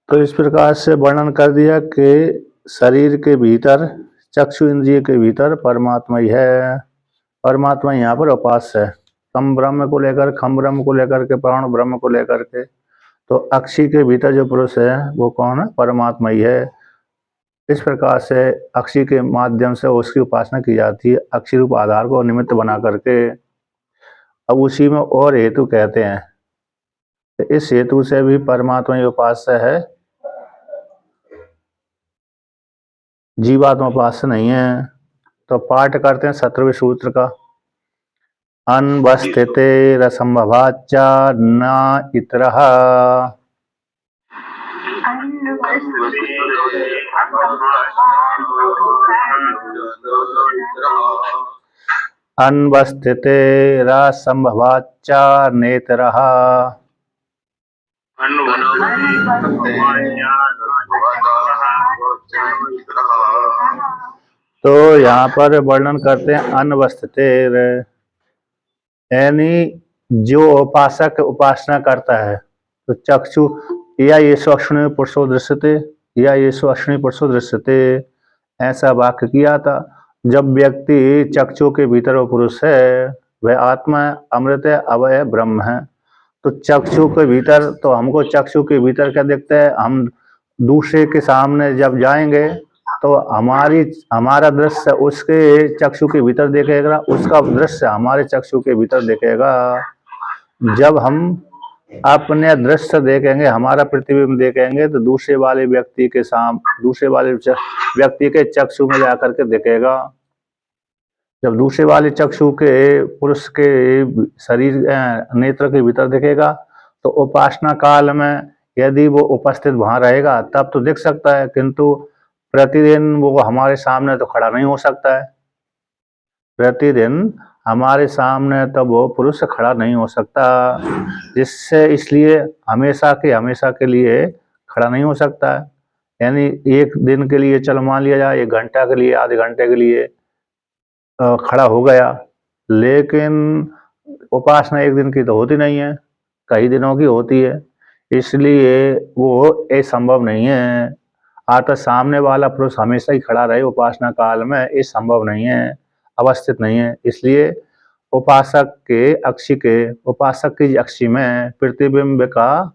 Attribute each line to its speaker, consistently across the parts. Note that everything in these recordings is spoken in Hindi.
Speaker 1: तो इस प्रकार से वर्णन कर दिया कि शरीर के भीतर, चक्षु इंद्रिय के भीतर परमात्मा ही है। परमात्मा यहाँ पर उपास्य है। तम ब्रह्म को लेकर, खम ब्रह्म को लेकर के, प्राण ब्रह्म को लेकर के, तो अक्षी के भीतर जो पुरुष है वो कौन है? परमात्मा ही है। इस प्रकार से अक्षी के माध्यम से उसकी उपासना की जाती है, अक्षी रूप आधार को निमित्त बना करके। अब उसी में और हेतु कहते हैं, इस हेतु से भी परमात्मा ही उपास्य है, जीवात्मा उपास्य नहीं है। तो पाठ करते हैं 17वें सूत्र का। अनवस्थिते रसंभवाच्चा न इतरः। अनवस्थिते रसंभवाच्चा नेतरः। तो यहाँ पर वर्णन करते हैं अनवस्थिते, यानी जो उपासक उपासना करता है, तो चक्षु या ये अश्विनी पुरुषो दृश्यते, या ये अश्विनी पुरुषो दृश्यते, ऐसा वाक्य किया था। जब व्यक्ति चक्षु के भीतर वो पुरुष है, वह आत्मा है, अमृत है, अवय है, ब्रह्म है। तो चक्षु के भीतर, तो हमको चक्षु के भीतर क्या दिखता है? हम दूसरे के सामने जब जाएंगे तो हमारा दृश्य उसके चक्षु के भीतर देखेगा, उसका दृश्य हमारे चक्षु के भीतर देखेगा। जब हम अपने दृश्य देखेंगे, हमारा प्रतिबिंब देखेंगे, तो दूसरे वाले व्यक्ति के चक्षु में जाकर के देखेगा। जब दूसरे वाले चक्षु के पुरुष के शरीर नेत्र के भीतर दिखेगा, तो उपासना काल में यदि वो उपस्थित वहां रहेगा तब तो दिख सकता है, किंतु प्रतिदिन वो हमारे सामने तो खड़ा नहीं हो सकता है। प्रतिदिन हमारे सामने तो वो पुरुष खड़ा नहीं हो सकता, जिससे इसलिए हमेशा के लिए खड़ा नहीं हो सकता है। यानी एक दिन के लिए चलो मान लिया जाए, 1 घंटा के लिए, आधे घंटे के लिए खड़ा हो गया, लेकिन उपासना एक दिन की तो होती नहीं है, कई दिनों की होती है, इसलिए वो असंभव नहीं है। अतः सामने वाला पुरुष हमेशा ही खड़ा रहे उपासना काल में, ये संभव नहीं है, अवस्थित नहीं है। इसलिए उपासक की अक्षी में प्रतिबिंब का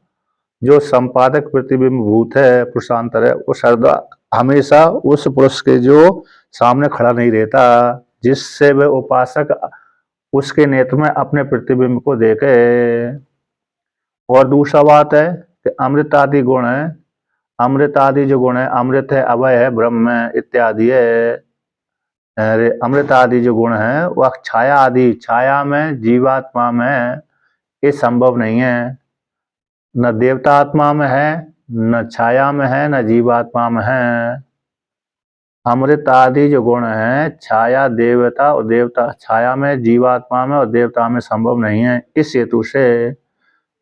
Speaker 1: जो संपादक प्रतिबिंब भूत है, पुरुषांतर है, वो सर्वदा हमेशा उस पुरुष के जो सामने खड़ा नहीं रहता, जिससे वह उपासक उसके नेत्र में अपने प्रतिबिंब को देखे। और दूसरा बात है कि अमृत आदि गुण है, अमृत आदि जो गुण है, अमृत है, अभय है, ब्रह्म है, इत्यादि है। अमृत आदि जो गुण है वह छाया आदि, छाया में, जीवात्मा में ये संभव नहीं है। न देवता आत्मा में है, न छाया में है, न जीवात्मा में है। अमृत आदि जो गुण है, छाया देवता और देवता छाया में, जीवात्मा में और देवता में संभव नहीं है। इस हेतु से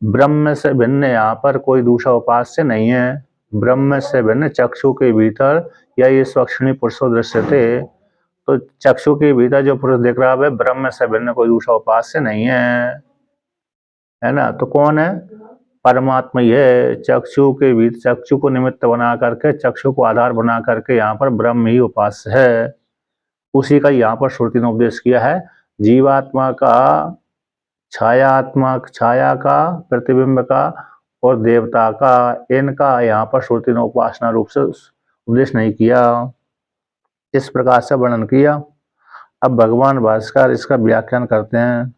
Speaker 1: ब्रह्म से भिन्न यहाँ पर कोई दूसरा उपास्य नहीं है। ब्रह्म से भिन्न चक्षु के भीतर या ये स्वक्षणी पुरुषो दृश्य थे, तो चक्षु के भीतर जो पुरुष दिख रहा है ब्रह्म से भिन्न कोई दूसरा उपास्य नहीं है ना। तो कौन है? परमात्मा ही है। चक्षु के भीतर, चक्षु को निमित्त बना करके, चक्षु को आधार बना करके यहाँ पर ब्रह्म ही उपास्य है। उसी का यहाँ पर श्रुति ने उपदेश किया है। जीवात्मा का, छाया का, प्रतिबिंब का और देवता का, इनका यहाँ पर श्रुति ने उपासना रूप से उपदेश नहीं किया। इस प्रकार से वर्णन किया। अब भगवान भास्कर इसका व्याख्यान करते हैं।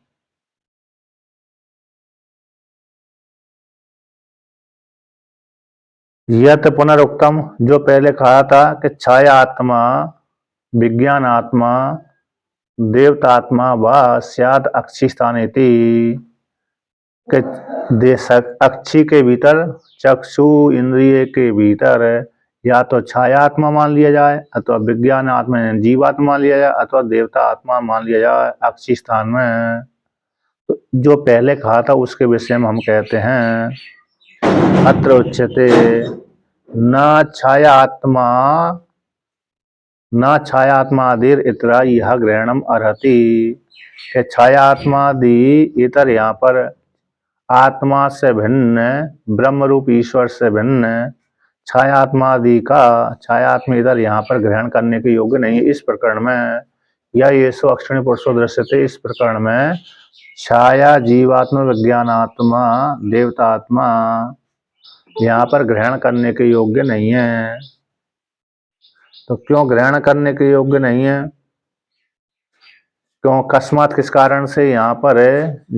Speaker 1: यत पुनरुक्तम, जो पहले कहा था कि छाया आत्मा, विज्ञान आत्मा, देवतात्मा व स्याद अक्षी स्थानेति, अक्षी के भीतर, चक्षु इंद्रिय के भीतर या तो छाया आत्मा मान लिया जाए, अथवा विज्ञान आत्मा जीवात्मा मान लिया जाए, अथवा देवता आत्मा मान लिया जाए अक्षी स्थान में। तो जो पहले कहा था उसके विषय में हम कहते हैं, अत्र उच्यते न छायात्मादिर इतरा यह ग्रहणम अर्हति, कि छायात्मादि इतर यहाँ पर आत्मा से भिन्न, ब्रह्म रूप ईश्वर से भिन्न छायात्मादि का छायात्म इधर यहाँ पर ग्रहण करने के योग्य नहीं है। इस प्रकरण में या ये सो अक्षणी पुरुषो दृश्यते, इस प्रकरण में छाया जीवात्मा विज्ञानात्मा देवतात्मा यहाँ पर ग्रहण करने के योग्य नहीं है। तो क्यों ग्रहण करने के योग्य नहीं है? क्यों, अकस्मात किस कारण से यहाँ पर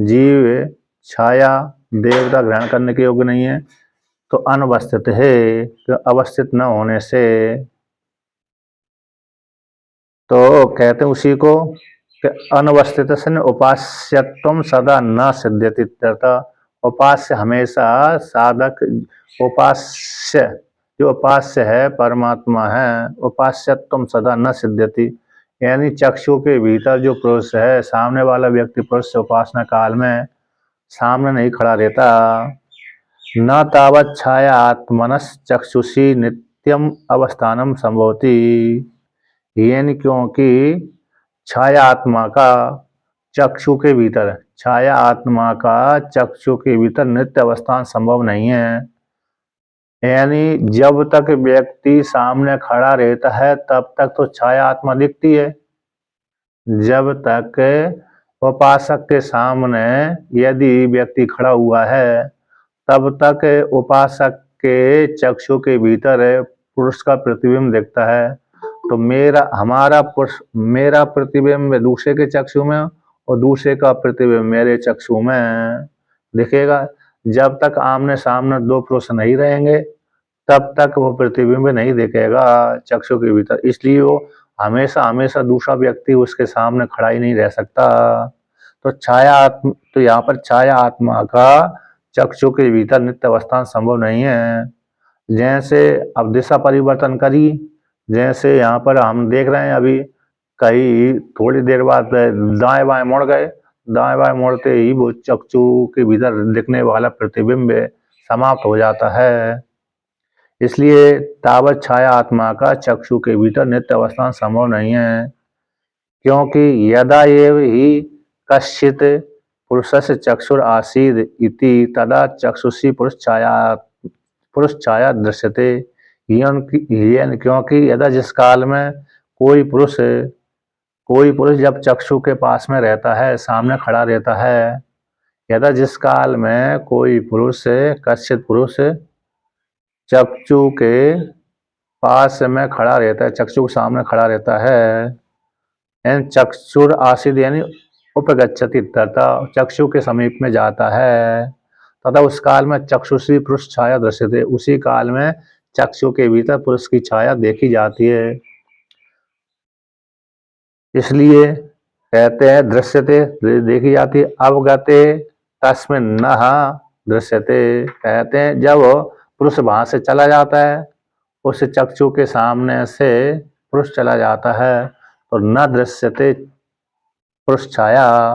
Speaker 1: जीव छाया देवता ग्रहण करने के योग्य नहीं है? तो अनवस्थित है, तो अवस्थित न होने से। तो कहते हैं उसी को कि अनवस्थित से उपास्यत्वम सदा न सिद्ध्यति। उपास्य हमेशा साधक, उपास्य जो उपास्य है परमात्मा है, उपास्यत्वम सदा न सिद्ध्यति, यानी चक्षु के भीतर जो पुरुष है, सामने वाला व्यक्ति पुरुष उपासना काल में सामने नहीं खड़ा रहता। न तावत् छाया आत्मनस चक्षुषी नित्यम अवस्थानम संभवति, यानी क्योंकि छाया आत्मा का चक्षु के भीतर, छाया आत्मा का चक्षु के भीतर नित्य अवस्थान संभव नहीं है। यानी जब तक व्यक्ति सामने खड़ा रहता है तब तक तो छाया आत्मा दिखती है। जब तक उपासक के सामने यदि व्यक्ति खड़ा हुआ है तब तक उपासक के चक्षु के भीतर पुरुष का प्रतिबिंब दिखता है। तो मेरा प्रतिबिंब दूसरे के चक्षु में और दूसरे का प्रतिबिंब मेरे चक्षु में दिखेगा। जब तक आमने सामने दो पुरुष नहीं रहेंगे तब तक वो प्रतिबिंब नहीं दिखेगा चक्षु के भीतर। इसलिए वो हमेशा हमेशा दूसरा व्यक्ति उसके सामने खड़ा ही नहीं रह सकता। तो यहाँ पर छाया आत्मा का चक्षु के भीतर नित्य अवस्थान संभव नहीं है। जैसे अब दिशा परिवर्तन करी, जैसे यहाँ पर हम देख रहे हैं अभी कहीं थोड़ी देर बाद दाएं बाएं मुड़ गए, दाएं बाएं मुड़ते ही वो चक्षु के भीतर दिखने वाला प्रतिबिंब समाप्त हो जाता है। इसलिए तावत छाया आत्मा का चक्षु के भीतर नित्य अवस्थान संभव नहीं है, क्योंकि यदा एव ही कश्चित पुरुषस्य चक्षुर आसीद इति तदा चक्षुषी पुरुष छाया दृश्यते। क्योंकि यदा जिस काल में कोई पुरुष जब चक्षु के पास में रहता है, सामने खड़ा रहता है, यदा जिस काल में कोई पुरुष कश्चित पुरुष चक्षु के पास में खड़ा रहता है, चक्षु के सामने खड़ा रहता है, चक्षुर आसीद यानी उपगच्छति, तथा चक्षु के समीप में जाता है, तथा उस काल में चक्षुषी पुरुष छाया दृश्यते, उसी काल में चक्षु के भीतर पुरुष की छाया देखी जाती है। इसलिए कहते हैं दृश्यते देखी जाती है। अवगते तस्मिन् न दृश्यते, कहते हैं जब पुरुष वहां से चला जाता है, उस चक्षु के सामने से पुरुष चला जाता है, तो न दृश्यते पुरुष छाया।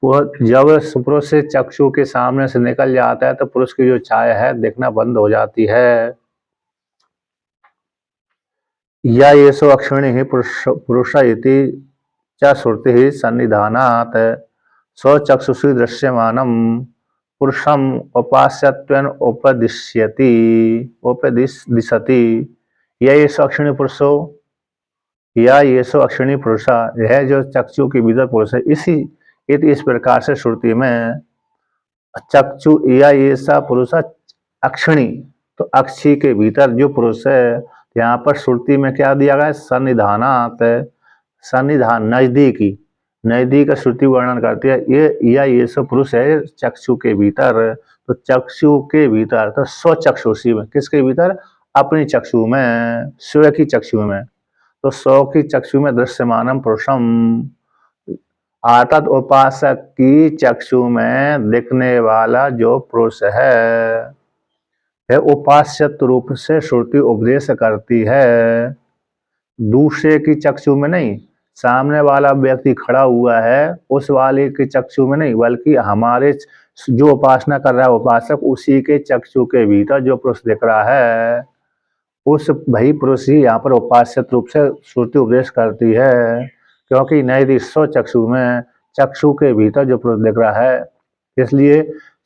Speaker 1: वो जब पुरुष से चक्षु के सामने से निकल जाता है तो पुरुष की जो छाया है दिखना बंद हो जाती है। या ये सो अक्षिणी ही पुरुष इति च श्रुति ही सन्निधानात् स्वचक्षुषी दृश्यमानम पुरुषम उपास्यत्वेन उपदिशति। या ये सो अक्षिणी पुरुषो, या ये सो अक्षिणी पुरुषा, यह जो चक्षु के भीतर पुरुष है, इस प्रकार से श्रुति में चक्षु या ये सा पुरुष अक्षिणी, तो अक्षी के भीतर जो पुरुष है, यहाँ पर श्रुति में क्या दिया गया है? सन्निधानात, सन्निधान नजदीक का श्रुति वर्णन करती है। ये सब पुरुष है चक्षु के भीतर। तो चक्षु के भीतर तो स्वचक्षुषी में, किसके भीतर? अपनी चक्षु में, स्व की चक्षु में। तो स्व की चक्षु में दृश्यमानम पुरुषम, अर्थात उपासक की चक्षु में दिखने वाला जो पुरुष है उपास्यत रूप से श्रुति उपदेश करती है, दूसरे की चक्षु में नहीं। सामने वाला व्यक्ति खड़ा हुआ है उस वाले के चक्षु में नहीं, बल्कि हमारे जो उपासना कर रहा है उपासक, उसी के चक्षु के भीतर जो पुरुष दिख रहा है, उस वही पुरुष ही यहाँ पर उपास्यत रूप से श्रुति उपदेश करती है। क्योंकि नैदिक स्व चक्षु में, चक्षु के भीतर जो पुरुष दिख रहा है, इसलिए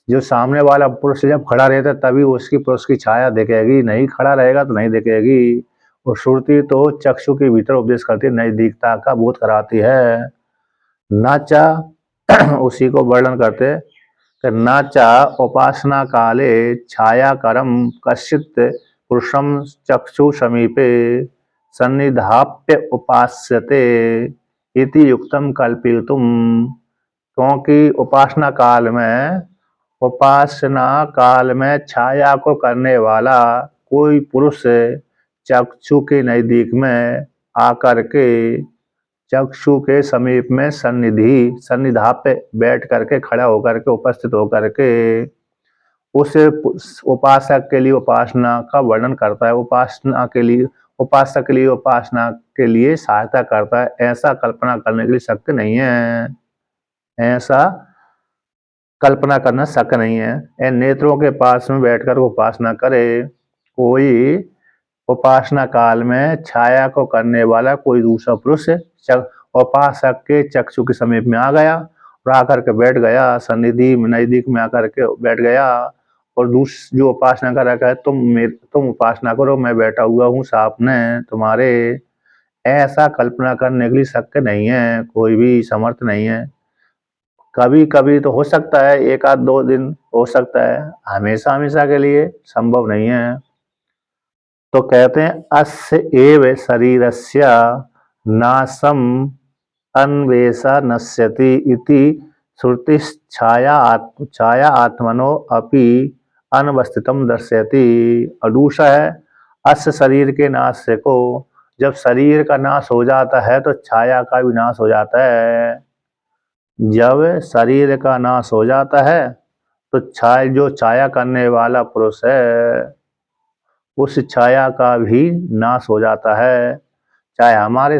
Speaker 1: जो सामने वाला पुरुष जब खड़ा रहता है तभी उसकी पुरुष की छाया दिखेगी, नहीं खड़ा रहेगा तो नहीं दिखेगी। और श्रुति तो चक्षु के भीतर उपदेश करती है, नजदीकता का बोध कराती है। नाचा उसी को वर्णन करते कि नाचा उपासना काले छायाकरम कश्चित् पुरुषम चक्षु समीपे सन्निधाप्य उपास्यते इति युक्तम कल्पितुम। क्योंकि उपासना काल में छाया को करने वाला कोई पुरुष चक्षु के नजदीक में आकर के चक्षु के समीप में सन्निधा पे बैठ करके खड़ा होकर के उपस्थित होकर के उस उपासक के लिए उपासना का वर्णन करता है, उपासक के लिए उपासना के लिए सहायता करता है। ऐसा कल्पना करने के लिए शक्य नहीं है, ऐसा कल्पना करना शक्य नहीं है। नेत्रों के पास में बैठकर उपासना करे। कोई उपासना काल में छाया को करने वाला कोई दूसरा पुरुष उपासक के चक्षु के समीप में आ गया और आकर के बैठ गया, सन्निधि में नजदीक में आकर के बैठ गया और जो उपासना कर रखा है, तुम उपासना करो, मैं बैठा हुआ हूँ सामने तुम्हारे। ऐसा कल्पना करने के लिए शक्य नहीं है, कोई भी समर्थ नहीं है। कभी कभी तो हो सकता है, एक आध दो दिन हो सकता है, हमेशा हमेशा के लिए संभव नहीं है। तो कहते हैं अस्य एव शरीरस्य नासम अन्वेषा नश्यति इति श्रुति छाया आत्मनो अपि अनवस्थितम दर्शयति। और दूसरा है अस्य शरीर के नाश से को, जब शरीर का नाश हो जाता है तो छाया का भी नाश हो जाता है। जब शरीर का नाश हो जाता है तो जो छाया करने वाला पुरुष है उस छाया का भी नाश हो जाता है। चाहे हमारा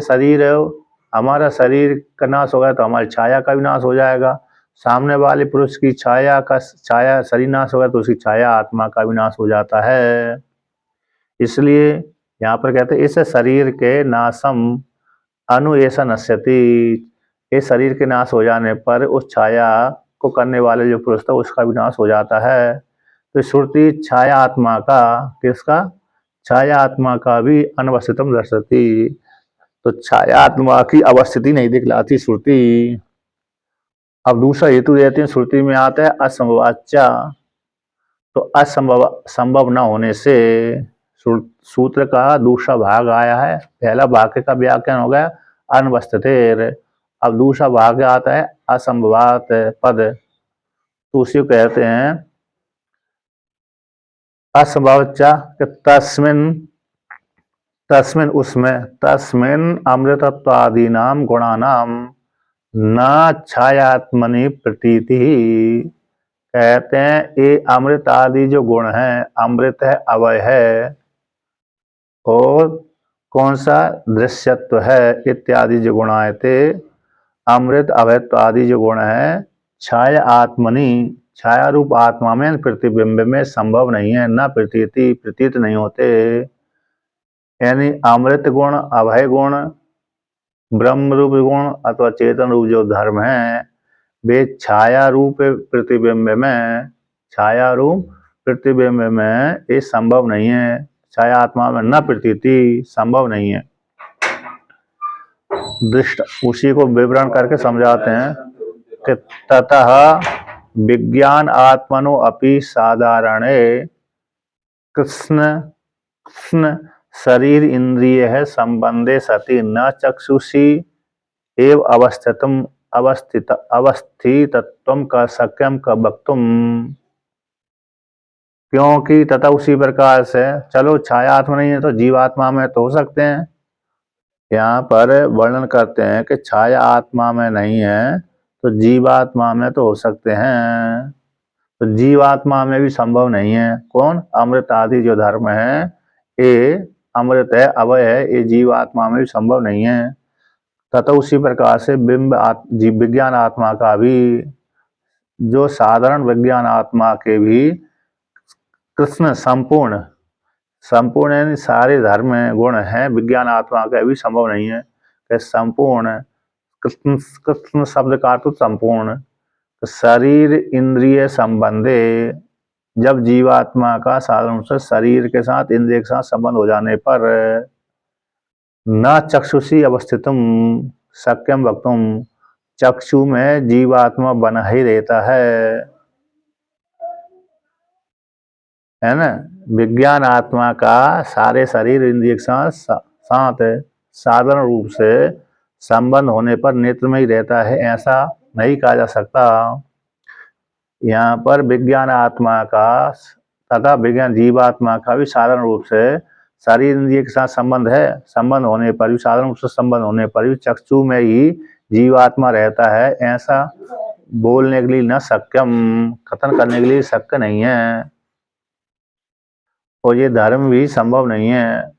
Speaker 1: शरीर का नाश हो गया तो हमारी छाया का भी नाश हो जाएगा। सामने वाले पुरुष की छाया शरीर नाश हो गया तो उसकी छाया आत्मा का भी नाश हो जाता है। इसलिए यहाँ पर कहते हैं इस शरीर के नाशम अनुएसा नश्यति, इस शरीर के नाश हो जाने पर उस छाया को करने वाले जो पुरुष था उसका भी नाश हो जाता है। तो श्रुति छाया आत्मा का, किसका? छाया आत्मा का भी अनवस्थितम दर्शति, तो छाया आत्मा की अवस्थिति नहीं दिखलाती श्रुति। अब दूसरा हेतु देते हैं, श्रुति में आता है असंभवाच्चा, तो संभव न होने से सूत्र का दूसरा भाग आया है। पहला वाक्य का व्याख्यान हो गया अनवस्थितेर, अब दूसरा भाग आता है असंभवात पद, तो उसी को कहते हैं असंभवच्चा तस्मिन उसमें तस्मिन अमृतत्वादीनाम गुणानाम न छायात्मनि प्रतीति। कहते हैं ये अमृत आदि जो गुण है, अमृत है, अवय है और कौन सा दृश्यत्व है इत्यादि जो गुण आए थे, अमृत अवयत्व आदि जो गुण है छाया आत्मनि, छाया रूप आत्मा में प्रतिबिंब में संभव नहीं है, न प्रतीत नहीं होते। यानी अमृत गुण, अभय गुण, ब्रह्म रूप गुण अथवा चेतन रूप जो धर्म है वे छाया रूप प्रतिबिंब में ये संभव नहीं है, छाया आत्मा में न प्रतीति संभव नहीं है। दृष्ट उसी को विवरण करके समझाते हैं कि ततः विज्ञान आत्मनो अपि साधारणे कृष्ण शरीर इंद्रिय है संबंधे सति न चक्षुषी एव अवस्थितत्वम का सक्यम का वक्तुम। क्योंकि तथा उसी प्रकार से, चलो छाया आत्मा नहीं है तो जीवात्मा में तो हो सकते हैं। यहाँ पर वर्णन करते हैं कि छाया आत्मा में नहीं है तो जीवात्मा में तो हो सकते हैं, तो जीवात्मा में भी संभव नहीं है। कौन? अमृत आदि जो धर्म है ये अमृत है, अवय है, ये जीवात्मा में भी संभव नहीं है। तथा उसी प्रकार से विज्ञान आत्मा का भी, जो साधारण विज्ञान आत्मा के भी कृष्ण संपूर्ण यानी सारे धर्म गुण हैं विज्ञान आत्मा का भी संभव नहीं है कि संपूर्ण, कृष्ण शब्द का अर्थ संपूर्ण, शरीर इंद्रिय संबंधे, जब जीवात्मा का साधारण रूप से शरीर के साथ इंद्रिय के साथ संबंध हो जाने पर न चक्षुषी अवस्थितम शक्यम वक्तुम, चक्षु में जीवात्मा बना ही रहता है ना। विज्ञान आत्मा का सारे शरीर इंद्रिय के साथ साधारण रूप से संबंध होने पर नेत्र में ही रहता है, ऐसा नहीं कहा जा सकता। यहाँ पर विज्ञान आत्मा का तथा विज्ञान जीवात्मा का भी साधारण रूप से शरीर इंद्रिय के साथ संबंध है, संबंध होने पर भी साधारण रूप से संबंध होने पर भी चक्षु में ही जीवात्मा रहता है, ऐसा बोलने के लिए न सक्यम, कथन करने के लिए शक्य नहीं है, और ये धर्म भी संभव नहीं है।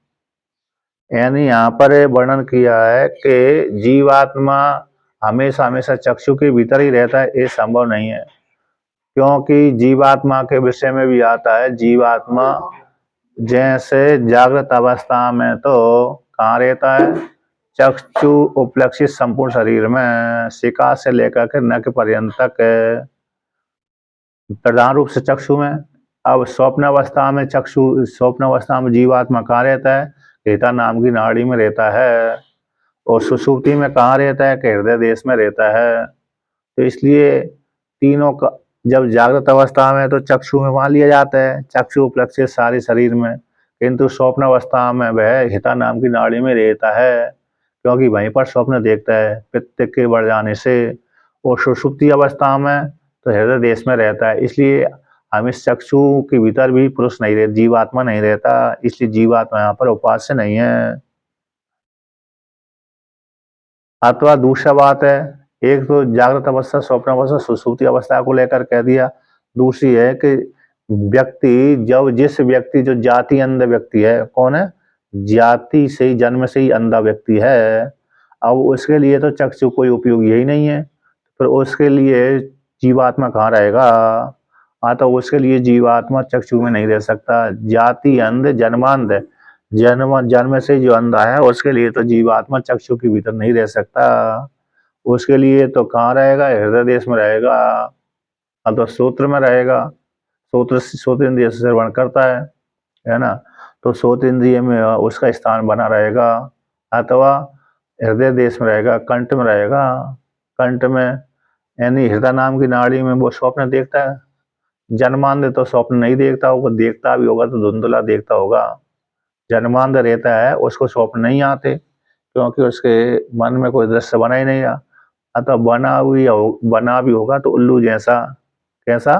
Speaker 1: यानी यहाँ पर वर्णन किया है कि जीवात्मा हमेशा हमेशा चक्षु के भीतर ही रहता है, ये संभव नहीं है, क्योंकि जीवात्मा के विषय में भी आता है, जीवात्मा जैसे जागृत अवस्था में तो कहाँ रहता है, चक्षु उपलक्षित संपूर्ण शरीर में, शिका से लेकर के नख पर्यंत तक प्रधान रूप से चक्षु में। अब स्वप्न अवस्था में स्वप्न अवस्था में जीवात्मा कहाँ रहता है, हृदय नाम की नाड़ी में रहता है, और सुषुप्ति में कहाँ रहता है, हृदय देश में रहता है। तो इसलिए तीनों का जब जागृत अवस्था में तो चक्षु में मान लिया जाता है, चक्षु उपलक्षित सारे शरीर में, किंतु स्वप्न अवस्था में वह हिता नाम की नाड़ी में रहता है, क्योंकि वहीं पर स्वप्न देखता है पित्त के बढ़ जाने से, और सुषुप्ति अवस्था में तो हृदय देश में रहता है। इसलिए हम इस चक्षु के भीतर भी पुरुष नहीं रहता, जीवात्मा नहीं रहता, इसलिए जीवात्मा यहाँ पर उपास्य नहीं है। अथवा दूसरा बात है, एक तो जागृत अवस्था, स्वप्न अवस्था, सुषुप्ति अवस्था को लेकर कह दिया। दूसरी है कि व्यक्ति जिस व्यक्ति जो जाति अंध व्यक्ति है, कौन है, जाति से ही जन्म से ही अंधा व्यक्ति है, अब उसके लिए तो चक्षु कोई उपयोग यही नहीं है, पर उसके लिए जीवात्मा कहाँ रहेगा। तो उसके लिए जीवात्मा चक्षु में नहीं रह सकता। जाति अंध जन्मांध, जन्म से जो अंधा है उसके लिए तो जीवात्मा चक्षु के भीतर नहीं रह सकता, उसके लिए तो कहाँ रहेगा, हृदय देश में रहेगा, तो सूत्र में रहेगा। सूत्र इंद्रिय से श्रवण करता है ना, तो सूत्र इंद्रिय में उसका स्थान बना रहेगा, अथवा हृदय देश में रहेगा, कंठ में रहेगा। कंठ में यानी हृदय नाम की नाड़ी में वो स्वप्न देखता है। जन्मांध तो स्वप्न नहीं देखता होगा, देखता भी होगा तो धुंधला देखता होगा। जन्मांध रहता है, उसको स्वप्न नहीं आते, क्योंकि उसके मन में कोई दृश्य बना ही नहीं रहा, अतः बना भी होगा तो उल्लू जैसा। कैसा,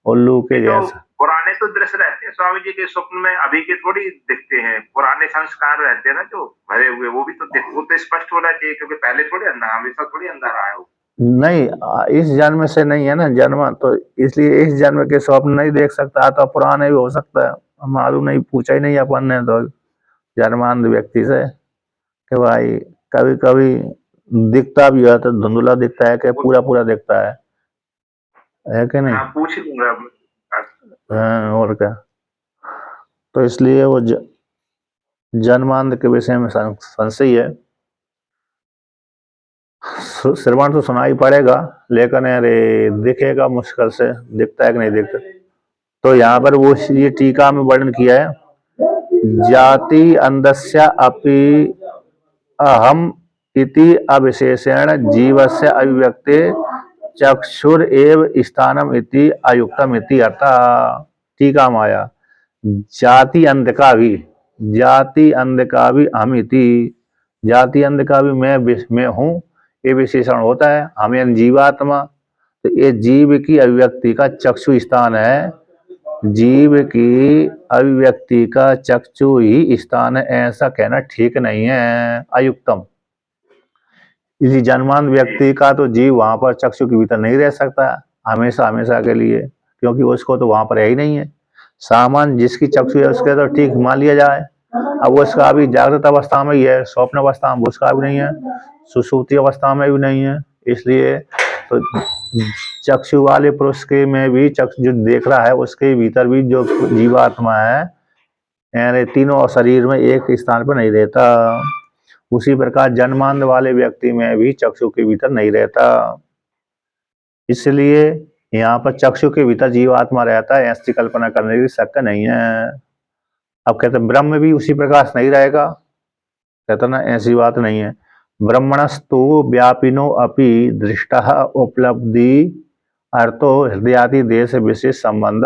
Speaker 1: उल्लू के
Speaker 2: तो
Speaker 1: जैसा।
Speaker 2: पुराने तो दृश्य रहते हैं स्वामी जी के स्वप्न में, अभी के थोड़ी दिखते हैं, पुराने संस्कार रहते हैं ना जो भरे हुए, वो भी तो वो तो स्पष्ट होना चाहिए, क्योंकि पहले थोड़ी अंधा, हमेशा थोड़ी अंधा रहा है वो।
Speaker 1: नहीं, इस जन्म से नहीं है ना जन्म, तो इसलिए इस जन्म के स्वप्न नहीं देख सकता, तो पुराने भी हो सकता है, मालूम नहीं, पूछा ही नहीं अपन ने तो जन्मांध व्यक्ति से कि भाई कभी कभी दिखता भी है तो धुंधला दिखता है कि पूरा पूरा दिखता है कि नहीं।
Speaker 2: हाँ, पूछ लूंगा।
Speaker 1: हाँ, और क्या। तो इसलिए वो जन्मांध के विषय में संशय है। श्रवण तो सुनाई पड़ेगा, लेकिन अरे दिखेगा मुश्किल से, दिखता है कि नहीं दिखता। तो यहाँ पर वो ये टीका में वर्णन किया है, जाति अंधस्य अपि अहम इति अविशेषेण जीवस्य अभिव्यक्ते चक्षुर एव स्थानम इति अयुक्तम इति अर्थः। टीका माया, जाति अंध का भी हम इति, जाति अंध का भी मैं हूँ, ये विशेषण होता है, हमें जीवात्मा। तो ये जीव की अभिव्यक्ति का चक्षु स्थान है, जीव की अभिव्यक्ति का चक्षु ही स्थान है, ऐसा कहना ठीक नहीं है, अयुक्तम। इसी जन्मांध व्यक्ति का तो जीव वहां पर चक्षु के भीतर नहीं रह सकता हमेशा हमेशा के लिए, क्योंकि उसको तो वहां पर है ही नहीं है। सामान्य जिसकी चक्षु है उसके तो ठीक मान लिया जाए, अब उसका अभी जागृत अवस्था में ही है, स्वप्न अवस्था में उसका भी नहीं है, सुषुप्ति अवस्था में भी नहीं है। इसलिए तो चक्षु वाले पुरुष के में भी चक्षु जो देख रहा है उसके भीतर भी जो जीवात्मा है, यानी तीनों शरीर में एक स्थान पर नहीं रहता। उसी प्रकार जन्मांध वाले व्यक्ति में भी चक्षु के भीतर नहीं रहता। इसलिए यहाँ पर चक्षु के भीतर जीवात्मा रहता है, ऐसी कल्पना करने की शक्य नहीं है। अब कहते हैं ब्रह्म भी उसी प्रकाश नहीं रहेगा, कहते ना ऐसी बात नहीं है। ब्रह्मणस्तु व्यापिनो अपि दृष्टः उपलब्धि अर्थो हृदयादि देश विशेष संबंध।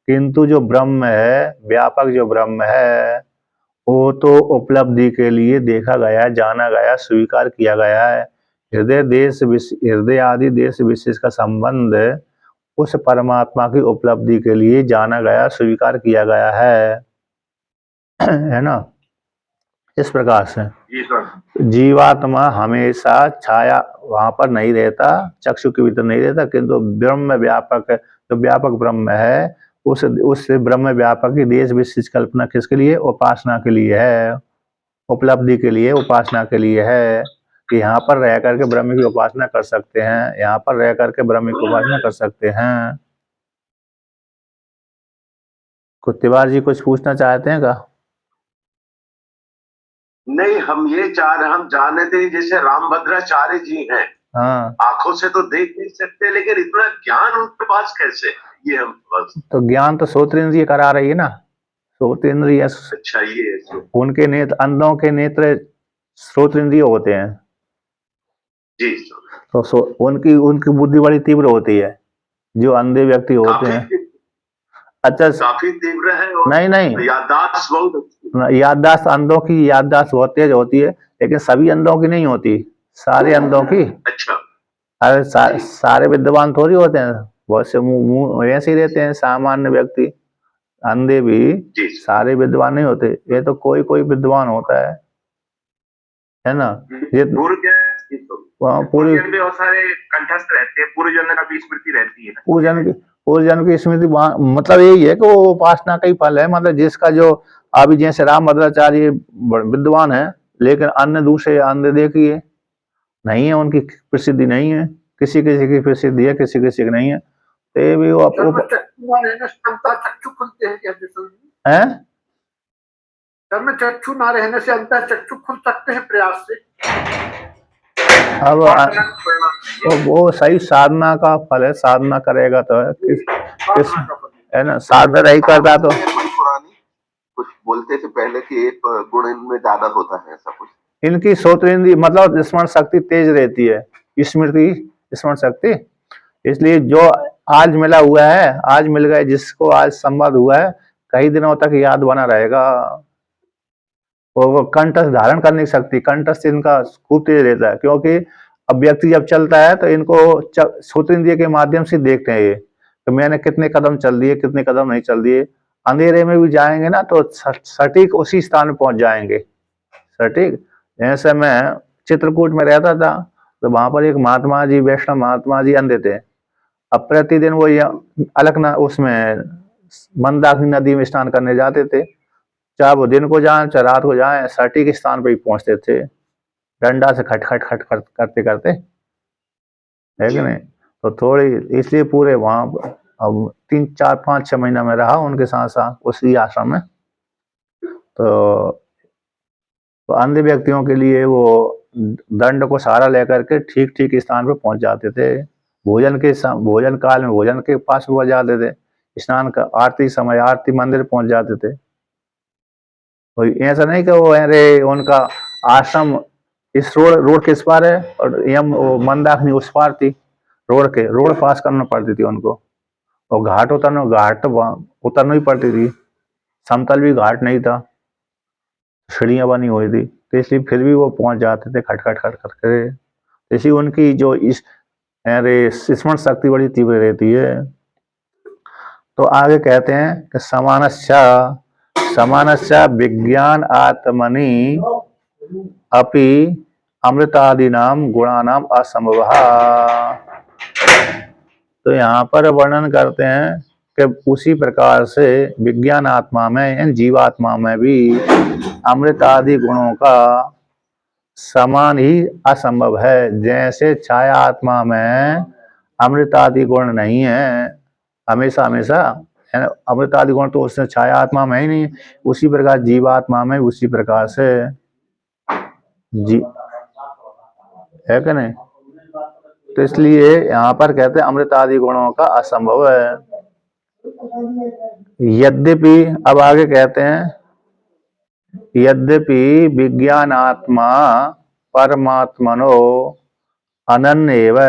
Speaker 1: किंतु जो ब्रह्म है, व्यापक जो ब्रह्म है, वो तो उपलब्धि के लिए देखा गया, जाना गया, स्वीकार किया गया है। हृदय आदि देश विशेष का संबंध उस परमात्मा की उपलब्धि के लिए जाना गया, स्वीकार किया गया है ना। इस प्रकार से जीवात्मा हमेशा छाया वहां पर नहीं रहता, चक्षु के भीतर नहीं रहता, किंतु ब्रह्म व्यापक, जो व्यापक ब्रह्म है, उस ब्रह्म व्यापक की देश विशेष कल्पना किसके लिए? उपासना के लिए है, उपलब्धि के लिए, उपासना के लिए है कि यहाँ पर रह करके ब्रह्म की उपासना कर सकते हैं, यहाँ पर रह करके ब्रह्म की उपासना कर सकते हैं। कुत्तेबार जी कुछ पूछना चाहते हैं क्या?
Speaker 3: नहीं, हम ये चाह रहे, हम जाने थे जैसे रामभद्राचार्य जी हैं,
Speaker 1: हाँ,
Speaker 3: आंखों से तो देख नहीं सकते, लेकिन इतना ज्ञान उनके पास कैसे? ये हम बस।
Speaker 1: तो ज्ञान तो श्रोतेंद्रिय करा रही है ना, श्रोतेंद्रिय।
Speaker 3: अच्छा, ये
Speaker 1: उनके नेत्र, अंधों के नेत्र श्रोतेंद्रिय होते हैं,
Speaker 3: जी
Speaker 1: तो उनकी उनकी बुद्धि बड़ी तीव्र होती है, जो अंधे व्यक्ति होते हैं। अच्छा,
Speaker 3: काफी तीव्र है और
Speaker 1: नहीं नहीं,
Speaker 3: याददाश्त बहुत अच्छी।
Speaker 1: याददाश्त, अंधों की याददाश्त बहुत तेज होती है, लेकिन सभी अंधों की नहीं होती, सारे अंधों की।
Speaker 3: अच्छा,
Speaker 1: अरे सारे विद्वान थोड़ी होते हैं, बहुत से मुंह ऐसे ही रहते हैं सामान्य व्यक्ति। अंधे भी सारे विद्वान नहीं होते, ये तो कोई कोई विद्वान होता है ना। ये पूरी
Speaker 2: बहुत सारे कंठस्थ रहते हैं, पूर्व जन्म की स्मृति रहती है।
Speaker 1: पूर्व जन्म की स्मृति, मतलब यही है कि वो उपासना का ही फल है। मतलब जिसका जो अभी जैसे रामभद्राचार्य विद्वान है, लेकिन अन्य दूसरे अंधे देखिए नहीं है, उनकी प्रसिद्धि नहीं है, किसी किसी की प्रसिद्धि है, किसी किसी की नहीं है। तो ये भी वो
Speaker 4: चक्षु खुलते हैं, कर्म चक्षु ना रहने से अंतर चक्षु खुल सकते हैं प्रयास से।
Speaker 1: अब वो सही साधना का फल है, साधना करेगा तो है, किस है ना, साधना नहीं करता तो।
Speaker 3: कुछ बोलते थे पहले कि एक गुण इनमें ज्यादा होता है, ऐसा कुछ।
Speaker 1: इनकी श्रोतेंद्रिय मतलब स्मरण शक्ति तेज रहती है, स्मृति स्मरण शक्ति। इसलिए जो आज मिला हुआ है, आज मिल गए, जिसको आज संवाद हुआ है, कई दिनों तक याद बना रहेगा। वो कंठस्थ धारण करने की शक्ति, कंठस्थ इनका खूब तेज रहता है, क्योंकि अब व्यक्ति जब चलता है तो इनको श्रोतेंद्रिय के माध्यम से देखते हैं ये, तो मैंने कितने कदम चल दिए, कितने कदम नहीं चल दिए। अंधेरे में भी जाएंगे ना तो सटीक उसी स्थान में पहुंच जाएंगे, सटीक। जैसे मैं चित्रकूट में रहता था, तो वहां पर एक महात्मा जी, वैष्णव महात्मा जी अंधे थे। अब प्रतिदिन वो अलकना उसमें मंदाकिनी नदी में स्नान करने जाते थे, चाहे वो दिन को जाए चाहे रात को जाए, सटीक स्थान पर ही पहुंचते थे, डंडा से खट खट खट करते करते, है कि नहीं। तो थोड़ी इसलिए पूरे वहां अब 3 4 5 6 महीना में रहा उनके साथ साथ उसी आश्रम में। तो अंधे व्यक्तियों के लिए वो दंड को सहारा लेकर के ठीक ठीक स्थान पर पहुंच जाते थे। भोजन काल में भोजन के पास पहुंच जाते थे, स्नान का आरती समय आरती मंदिर पहुंच जाते थे। तो ऐसा नहीं कि वो अरे उनका आश्रम इस रोड किस पार है और मंदाकिनी उस पार थी, रोड पास करना पड़ती थी उनको, और घाट उतरनी पड़ती थी, समतल भी घाट नहीं था, सीढ़ियां बनी हुई थी, तो इसलिए फिर भी वो पहुंच जाते थे खट खट खट खट करे। इसी उनकी जो इस स्मरण शक्ति बड़ी तीव्र रहती है। तो आगे कहते हैं कि समानस्य विज्ञान आत्मनि अपि अमृतादीनाम गुणानाम असंभव। तो यहाँ पर वर्णन करते हैं कि उसी प्रकार से विज्ञान आत्मा में, जीवात्मा में भी अमृत आदि गुणों का समान ही असंभव है। जैसे छाया आत्मा में अमृत आदि गुण नहीं है हमेशा हमेशा, अमृत आदि गुण तो उसने छाया आत्मा में ही नहीं, उसी प्रकार जीवात्मा में उसी प्रकार से जी है कि नहीं। तो इसलिए यहाँ पर कहते हैं अमृत आदि गुणों का असंभव है। यद्यपि अब आगे कहते हैं यद्यपि विज्ञानात्मा परमात्मनो अनन्येव,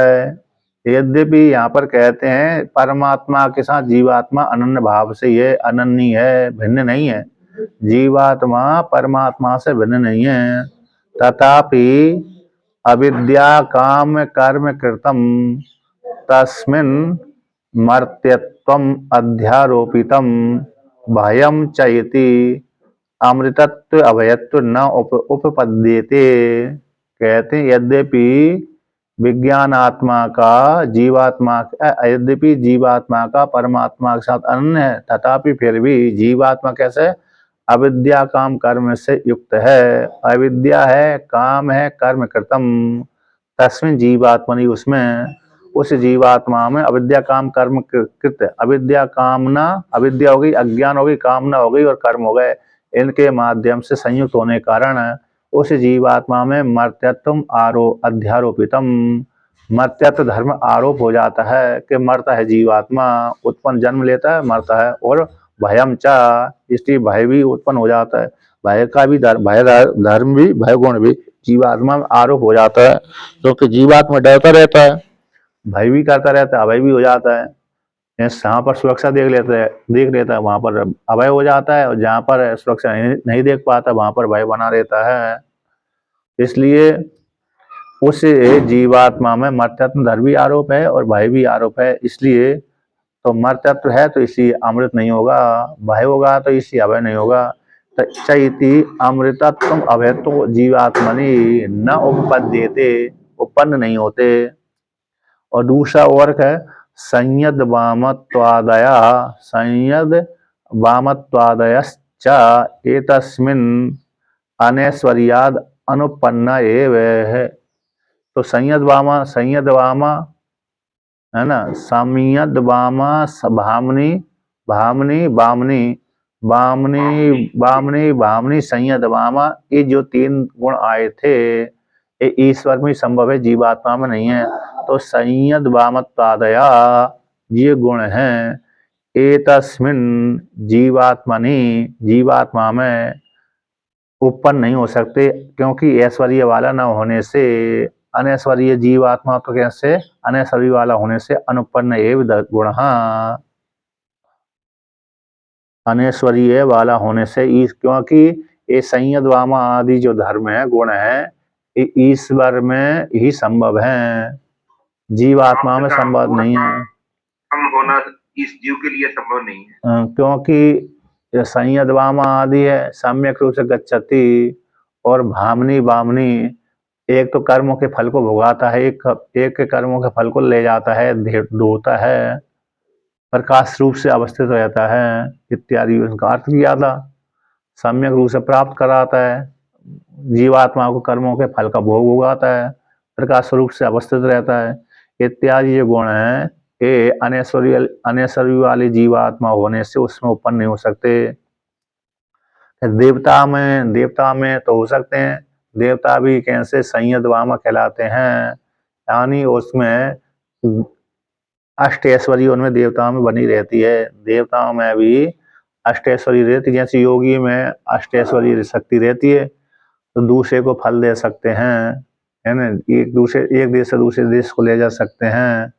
Speaker 1: यद्यपि यहाँ पर कहते हैं परमात्मा के साथ जीवात्मा अनन्य भाव से ये अनन्य है, भिन्न नहीं है। जीवात्मा परमात्मा से भिन्न नहीं है। तथापि अविद्या काम कर्म कृतम तस्मिन् मर्त्यत्वम अध्यारोपितम भयम चैति अमृतत्व अभयत्व न उपपद्यते। कहते हैं यद्यपि विज्ञानात्मा का जीवात्मा, यद्यपि जीवात्मा का परमात्मा के साथ अनन्य है, तथापि फिर भी जीवात्मा कैसे अविद्या काम कर्म से युक्त है। अविद्या है, काम है, कर्म कृतम, तस्मिन् जीवात्मनि, उसमें उस जीवात्मा में अविद्या काम कर्म कृत, अविद्या कामना, अविद्या हो गई, अज्ञान हो गई, कामना हो गई और कर्म हो गए, इनके माध्यम से संयुक्त होने के कारण उस जीवात्मा में मर्त्यत्व अध्यारोपितम, मर्त्यत्व धर्म आरोप हो जाता है कि मरता है जीवात्मा, उत्पन्न जन्म लेता है, मरता है। और भयम चा, इसलिए भय भी उत्पन्न हो जाता है। भय का भी भय धर्म भी, भय गुण भी जीवात्मा में आरोप हो जाता है, क्योंकि जीवात्मा डरता रहता है, भय भी करता रहता है, अभय भी हो जाता है। जहाँ पर सुरक्षा देख लेता है वहां पर अभय हो जाता है, और जहाँ पर सुरक्षा नहीं देख पाता वहां पर भय बना रहता है। इसलिए उस जीवात्मा में मर्त्यत्व धर्म भी आरोप है और भय भी आरोप है। इसलिए तो मर्त्यत्व है तो इसलिए अमृत नहीं होगा, भय होगा तो इसलिए अभय नहीं होगा। चैति अमृतत्व अभयत्व जीवात्मनि न उपपद्यते, उत्पन्न नहीं होते। और दूसरा वर्ग है संयद वामत्वादया, संयद वामत्वादयश्च एतस्मिन् अनैश्वर्याद अनुपन्ना एव है। तो संयद वामा है ना, संयद वामा भामनी भामनी बामनी बामनी बामनी भामनी संयद वामा, ये जो तीन गुण आए थे ये ईश्वर में संभव है, जीवात्मा में नहीं है। तो संयद वामत्वादया ये गुण हैं एतस्मिन् जीवात्मनि, जीवात्मा में उत्पन्न नहीं हो सकते, क्योंकि ऐश्वर्य वाला न होने से, अनैश्वर्य जीवात्मा तो कैसे अनैश्वर्य वाला होने से अनुपन्न एव गुण, अनैश्वर्य वाला होने से, क्योंकि ये संयद वामा आदि जो धर्म है, गुण है, ये ईश्वर में ही संभव है, जीवात्मा में संभव नहीं है।
Speaker 2: हम होना इस जीव के लिए संभव नहीं है,
Speaker 1: क्योंकि संयद वामा आदि है सम्यक रूप से गच्छति, और भामनी बामनी एक तो कर्मों के फल को भोगाता है, एक के कर्मों के फल को ले जाता है, धोता है, प्रकाश रूप से अवस्थित रहता है इत्यादि उसका अर्थ किया था। सम्यक रूप से प्राप्त कराता है, जीवात्मा को कर्मों के फल का भोग भोगाता है, प्रकाश रूप से अवस्थित रहता है, इत्यादि जो गुण है ये अनैश्वर्य वाली जीवात्मा होने से उसमें उत्पन्न नहीं हो सकते। देवता में तो हो सकते हैं, देवता भी कैसे संयद वामा कहलाते हैं, यानी उसमें अष्टैश्वर्य उनमें देवताओं में बनी रहती है। देवताओं में भी अष्टैश्वर्य रहती, जैसे योगी में अष्टैश्वर्य शक्ति रहती है, तो दूसरे को फल दे सकते हैं, है ना, एक देश से दूसरे देश को ले जा सकते हैं,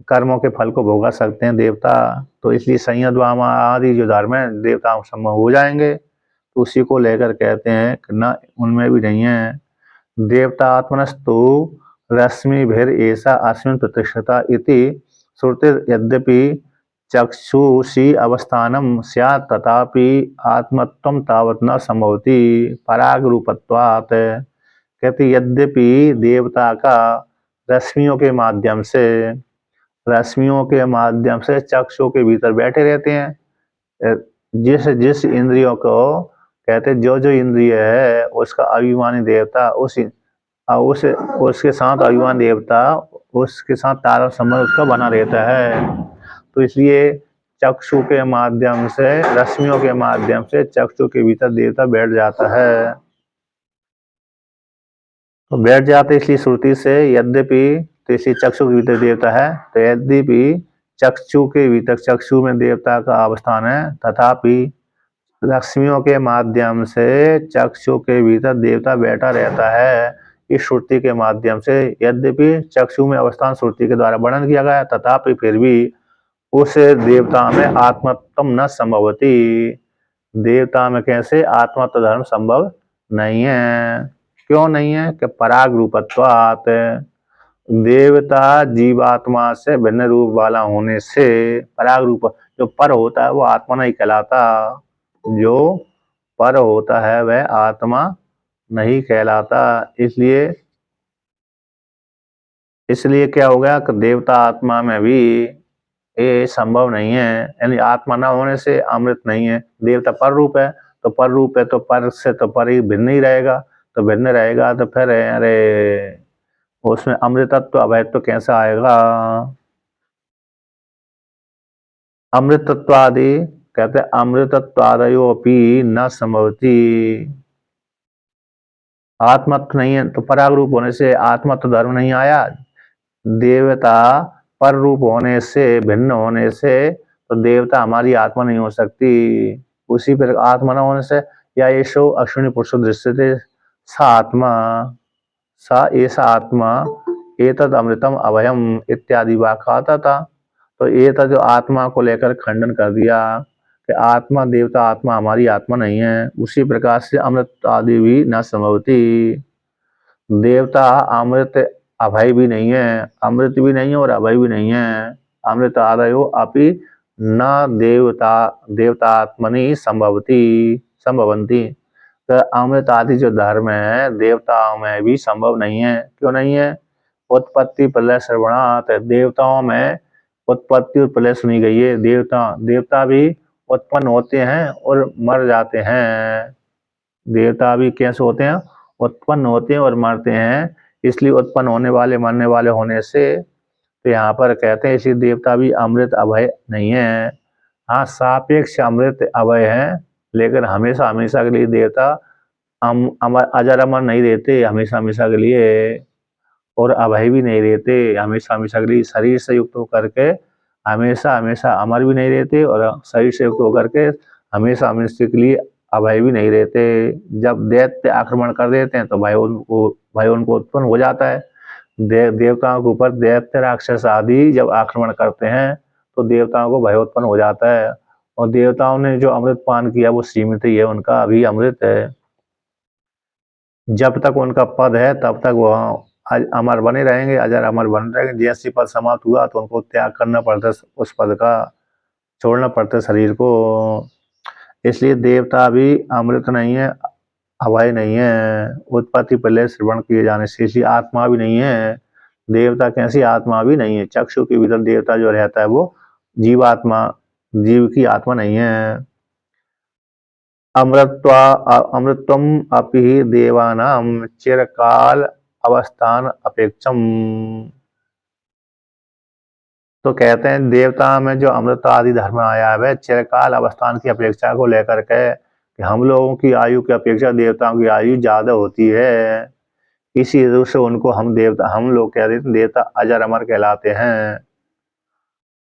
Speaker 1: कर्मों के फल को भोगा सकते हैं देवता। तो इसलिए संयद वामा आदि जो धर्म है देवताओं संभव हो जाएंगे, तो उसी को लेकर कहते हैं कि ना उनमें भी नहीं है। देवता आत्मनस्तु रश्मि भेर ऐसा अस्मिन् प्रतिष्ठता इति श्रुति यद्यपि चक्षुषी अवस्थानम स्यात् तथापि आत्मत्वं तावत् न संभवति पराग रूपत्वात्। कहते यद्यपि देवता का रश्मियों के माध्यम से चक्षु के भीतर बैठे रहते हैं, जिस इंद्रियों को कहते जो इंद्रिय है उसका अभिमानी देवता उसके साथ अभिमान देवता उसके साथ तारक संबंध उसका बना रहता है। तो इसलिए चक्षु के माध्यम से, रश्मियों के माध्यम से चक्षु के भीतर देवता बैठ जाता है। तो बैठ जाते इसलिए श्रुति से यद्यपि तो इसी चक्षु के भीतर देवता है। तो यद्यपि चक्षु के भीतर चक्षु में देवता का अवस्थान है, तथापि लक्ष्मियों के माध्यम से चक्षु के भीतर देवता बैठा रहता है, इस श्रुति के माध्यम से। यद्यपि चक्षु में अवस्थान श्रुति के द्वारा वर्णन किया गया, तथापि फिर भी उस देवता में आत्मत्व न संभवती। देवता में कैसे आत्मत्व धर्म संभव नहीं है। क्यों नहीं है? कि पराग रूपत्वात्, देवता जीवात्मा से भिन्न रूप वाला होने से, पराग रूप, जो पर होता है वो आत्मा नहीं कहलाता, जो पर होता है वह आत्मा नहीं कहलाता। इसलिए क्या हो गया कि देवता आत्मा में भी ये संभव नहीं है, यानी आत्मा न होने से अमृत नहीं है। देवता पर रूप है, तो पर रूप है तो पर से तो पर ही भिन्न ही रहेगा, तो भिन्न रहेगा तो फिर अरे उसमें अमृतत्व अभयत्व कैसे आएगा? अमृतत्वादि कहते अमृतत्वादयोपि न संभवती। आत्मत्व नहीं है तो पराग रूप होने से आत्मत्व धर्म नहीं आया। देवता पर रूप होने से, भिन्न होने से, तो देवता हमारी आत्मा नहीं हो सकती। उसी पर आत्मा न होने से, या येषो अश्विनी पुरुषो दृश्यते सा आत्मा, सा ऐसा आत्मा एतद अमृतम अभयम इत्यादि वाक्य आता था। तो ये था जो आत्मा को लेकर खंडन कर दिया कि आत्मा, देवता आत्मा हमारी आत्मा नहीं है। उसी प्रकार से अमृत आदि भी न संभवती। देवता अमृत अभय भी नहीं है, अमृत भी नहीं है और अभय भी नहीं है। अमृत आदयो अपि न देवता आत्मनि संभवंती। तो अमृत आदि जो धर्म है देवताओं में भी संभव नहीं है। क्यों नहीं है? उत्पत्ति प्रलय श्रवणात्, देवताओं में उत्पत्ति और प्रलय सुनी गई है। देवता भी उत्पन्न होते हैं और मर जाते हैं। देवता भी कैसे होते हैं? उत्पन्न होते हैं और मरते हैं। इसलिए उत्पन्न होने वाले मरने वाले होने से तो यहाँ पर कहते हैं इसलिए देवता भी अमृत अभय नहीं है। हाँ, सापेक्ष अमृत अभय है, लेकिन हमेशा हमेशा के लिए देवता अजर अमर नहीं रहते हमेशा हमेशा के लिए, और अभय भी नहीं रहते हमेशा हमेशा के लिए। शरीर से युक्त होकर के हमेशा हमेशा अमर भी नहीं रहते, और शरीर से युक्त होकर के हमेशा हमेशा के लिए अभय भी नहीं रहते। जब दैत्य आक्रमण कर देते हैं तो भय उनको उत्पन्न हो जाता है। देवताओं के ऊपर दैत्य राक्षस आदि जब आक्रमण करते हैं तो देवताओं को भय उत्पन्न हो जाता है। और देवताओं ने जो अमृत पान किया वो सीमित ही है, उनका अभी अमृत है। जब तक उनका पद है तब तक वो अमर बने रहेंगे, अजर अमर बने रहेंगे। जैसे पद समाप्त हुआ तो उनको त्याग करना पड़ता है, उस पद का छोड़ना पड़ता है शरीर को। इसलिए देवता भी अमृत नहीं है, अभय नहीं है, उत्पत्ति प्रलय श्रवण किए जाने से। इसलिए आत्मा भी नहीं है। देवता कैसी आत्मा भी नहीं है। चक्षु के भीतर देवता जो रहता है वो जीवात्मा, जीव की आत्मा नहीं है। अमृतत्वम अपि देवानां चिरकाल अवस्थान अपेक्षम। तो कहते हैं देवता में जो अमृत आदि धर्म आया है वह चिरकाल अवस्थान की अपेक्षा को लेकर के, कि हम लोगों की आयु की अपेक्षा देवताओं की आयु ज्यादा होती है। इसी हेतु से उनको हम लोग कह देते देवता अजर अमर कहलाते हैं,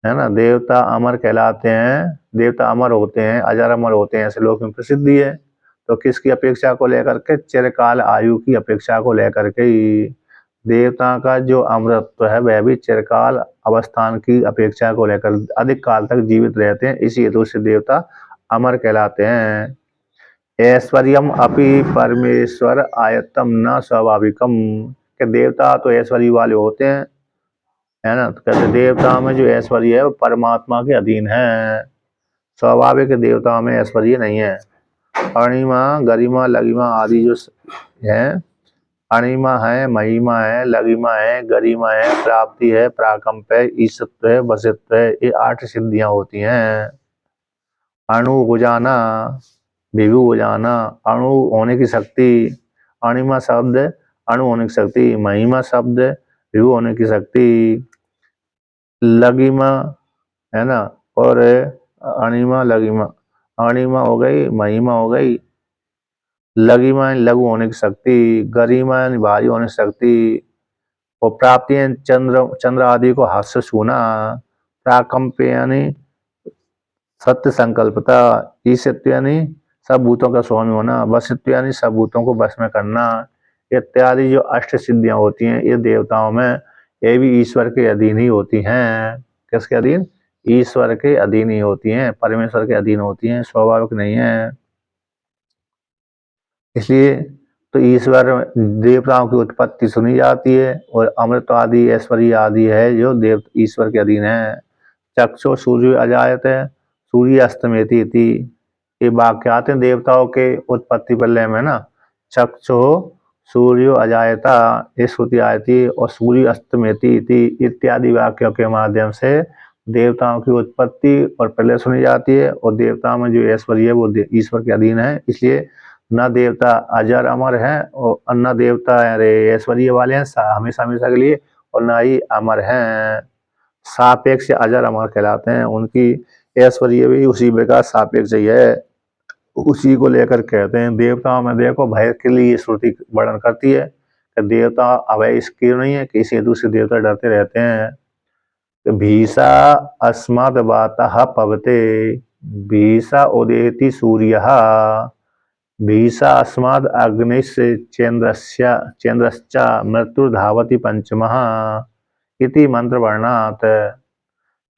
Speaker 1: है ना। देवता अमर कहलाते हैं, देवता अमर होते हैं, अजर अमर होते हैं, ऐसे लोक में प्रसिद्धि है। तो किसकी अपेक्षा को लेकर के? चिरकाल आयु की अपेक्षा को लेकर के ही। देवता का जो अमृतत्व है वह भी चिरकाल अवस्थान की अपेक्षा को लेकर अधिक काल तक जीवित रहते हैं। इसी हेतु से देवता अमर कहलाते हैं। ऐश्वर्यम अपि परमेश्वर आयतम न स्वाभाविकम, के देवता तो ऐश्वर्य वाले होते हैं, है ना। तो कहते देवताओं में जो ऐश्वर्य है वो परमात्मा के अधीन है, स्वाभाविक देवताओं में ऐश्वर्य नहीं है। अणिमा गरिमा लगिमा आदि जो है, अणिमा है, महिमा है, लगिमा है, गरिमा है, प्राप्ति है, प्राकंप है, ईशत्व है, वसित्व है, ये 8 सिद्धियां होती हैं। अणु हो जाना, विभु हो जाना, अणु होने की शक्ति, अणिमा शब्द अणु होने की शक्ति, महिमा शब्द विभु होने की शक्ति, लगिमा, है ना, और अणिमा लगिमा, अणिमा हो गई, महिमा हो गई, लगिमा लघु होने की शक्ति, गरिमा भारी होने की शक्ति, और प्राप्ति चंद्र आदि को हाथ से छूना, प्राकंप यानी सत्य संकल्पता, ईशत्व यानी सब भूतों का स्वामी होना, वशित्व यानी सब भूतों को वश में करना, इत्यादि जो अष्ट सिद्धियां होती हैं ये देवताओं में ये भी ईश्वर के अधीन ही होती हैं। किसके अधीन? ईश्वर के अधीन ही होती हैं, परमेश्वर के अधीन होती हैं, स्वाभाविक नहीं है। इसलिए तो ईश्वर देवताओं की उत्पत्ति सुनी जाती है और अमृत आदि ऐश्वर्य आदि है जो देव ईश्वर के अधीन है। चक्षु सूर्य अजायत है, सूर्य अस्तमेति थी, ये वाक्य आते हैं देवताओं के उत्पत्ति प्रलय में ना। चक्षु सूर्य अजायता ये श्रुति आई थी और सूर्य अस्तमेति थी इत्यादि वाक्यों के माध्यम से देवताओं की उत्पत्ति और प्रलय सुनी जाती है और देवताओं में जो ऐश्वर्य है वो ईश्वर के अधीन है। इसलिए न देवता अजर अमर है और न देवता ऐश्वर्य वाले हैं हमेशा हमेशा के लिए, और न ही अमर हैं, सापेक्ष अजर अमर कहलाते हैं। उनकी ऐश्वर्य भी उसी प्रकार सापेक्ष ही है, उसी को लेकर कहते हैं। देवताओं में देखो भय के लिए श्रुति वर्णन करती है कि देवता अभय इसकी नहीं है, किसी दूसरे देवता डरते रहते हैं। तो भीषा अस्मद वातः पवते, भीषा उदेति सूर्यः, भीषा अस्मद अग्निश्च चेन्द्रश्च मृत्युर्धावति पंचमः इति मंत्र वर्णात।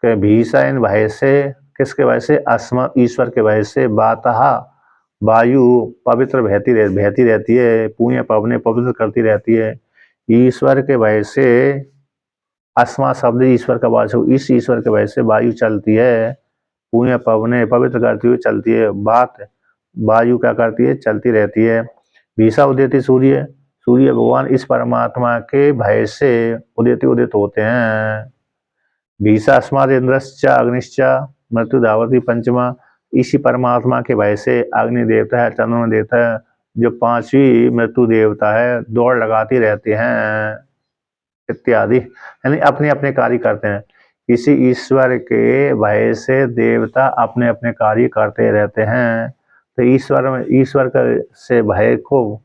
Speaker 1: भीषा इन भय से, किसके भय से? अस्मद ईश्वर के भय से, वातः वायु पवित्र बहती रहती है, पूर्ण पवने पवित्र करती रहती है। ईश्वर के भय से, अस्मा शब्द ईश्वर का वाचक, इस ईश्वर के भय से वायु चलती है, पूर्ण पवने पवित्र करती हुई चलती है। बात वायु क्या करती है? चलती रहती है। भीषा उदित सूर्य, सूर्य भगवान इस परमात्मा के भय से उदित होते हैं। भीषा अस्माद इंद्रश्च अग्निश्च मृत्यु धावती पंचमा, इसी परमात्मा के भय से अग्नि देवता है, चंद्रमा देवता है, जो पांचवी मृत्यु देवता है, दौड़ लगाती रहते हैं इत्यादि, यानी अपने अपने कार्य करते हैं। किसी ईश्वर के भय से देवता अपने अपने कार्य करते रहते हैं। तो ईश्वर का से भय को,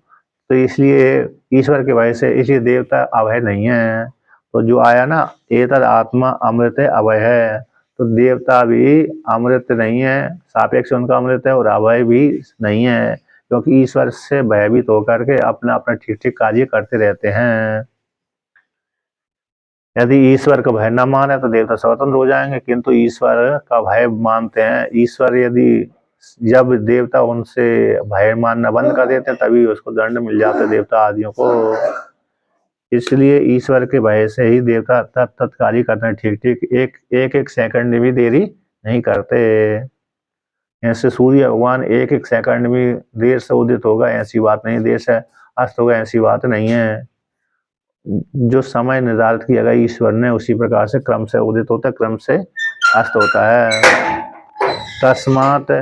Speaker 1: तो इसलिए ईश्वर के भय से इसलिए देवता अभय नहीं है। तो जो आया ना, एतद आत्मा अमृत है अभय है, तो देवता भी अमृत नहीं है, सापेक्ष उनका अमृत है, और अभय भी नहीं है, क्योंकि ईश्वर से भयभीत होकर के अपना अपना ठीक ठीक कार्य करते रहते हैं। यदि ईश्वर का भय न माने तो देवता स्वतंत्र हो जाएंगे, किंतु ईश्वर का भय मानते हैं। ईश्वर यदि जब देवता उनसे भय मानना बंद कर देते हैं तभी उसको दंड मिल जाता है देवता आदियों को। इसलिए ईश्वर के भय से ही देवता तत्कार्य करते हैं ठीक ठीक, एक सेकंड भी देरी नहीं करते। ऐसे सूर्य भगवान एक सेकंड भी देर से उदित होगा ऐसी बात नहीं, देर से अस्त होगा ऐसी बात नहीं है। जो समय निर्धारित किया गया ईश्वर ने उसी प्रकार से क्रम से उदित होता है, क्रम से अस्त होता है। तस्मात्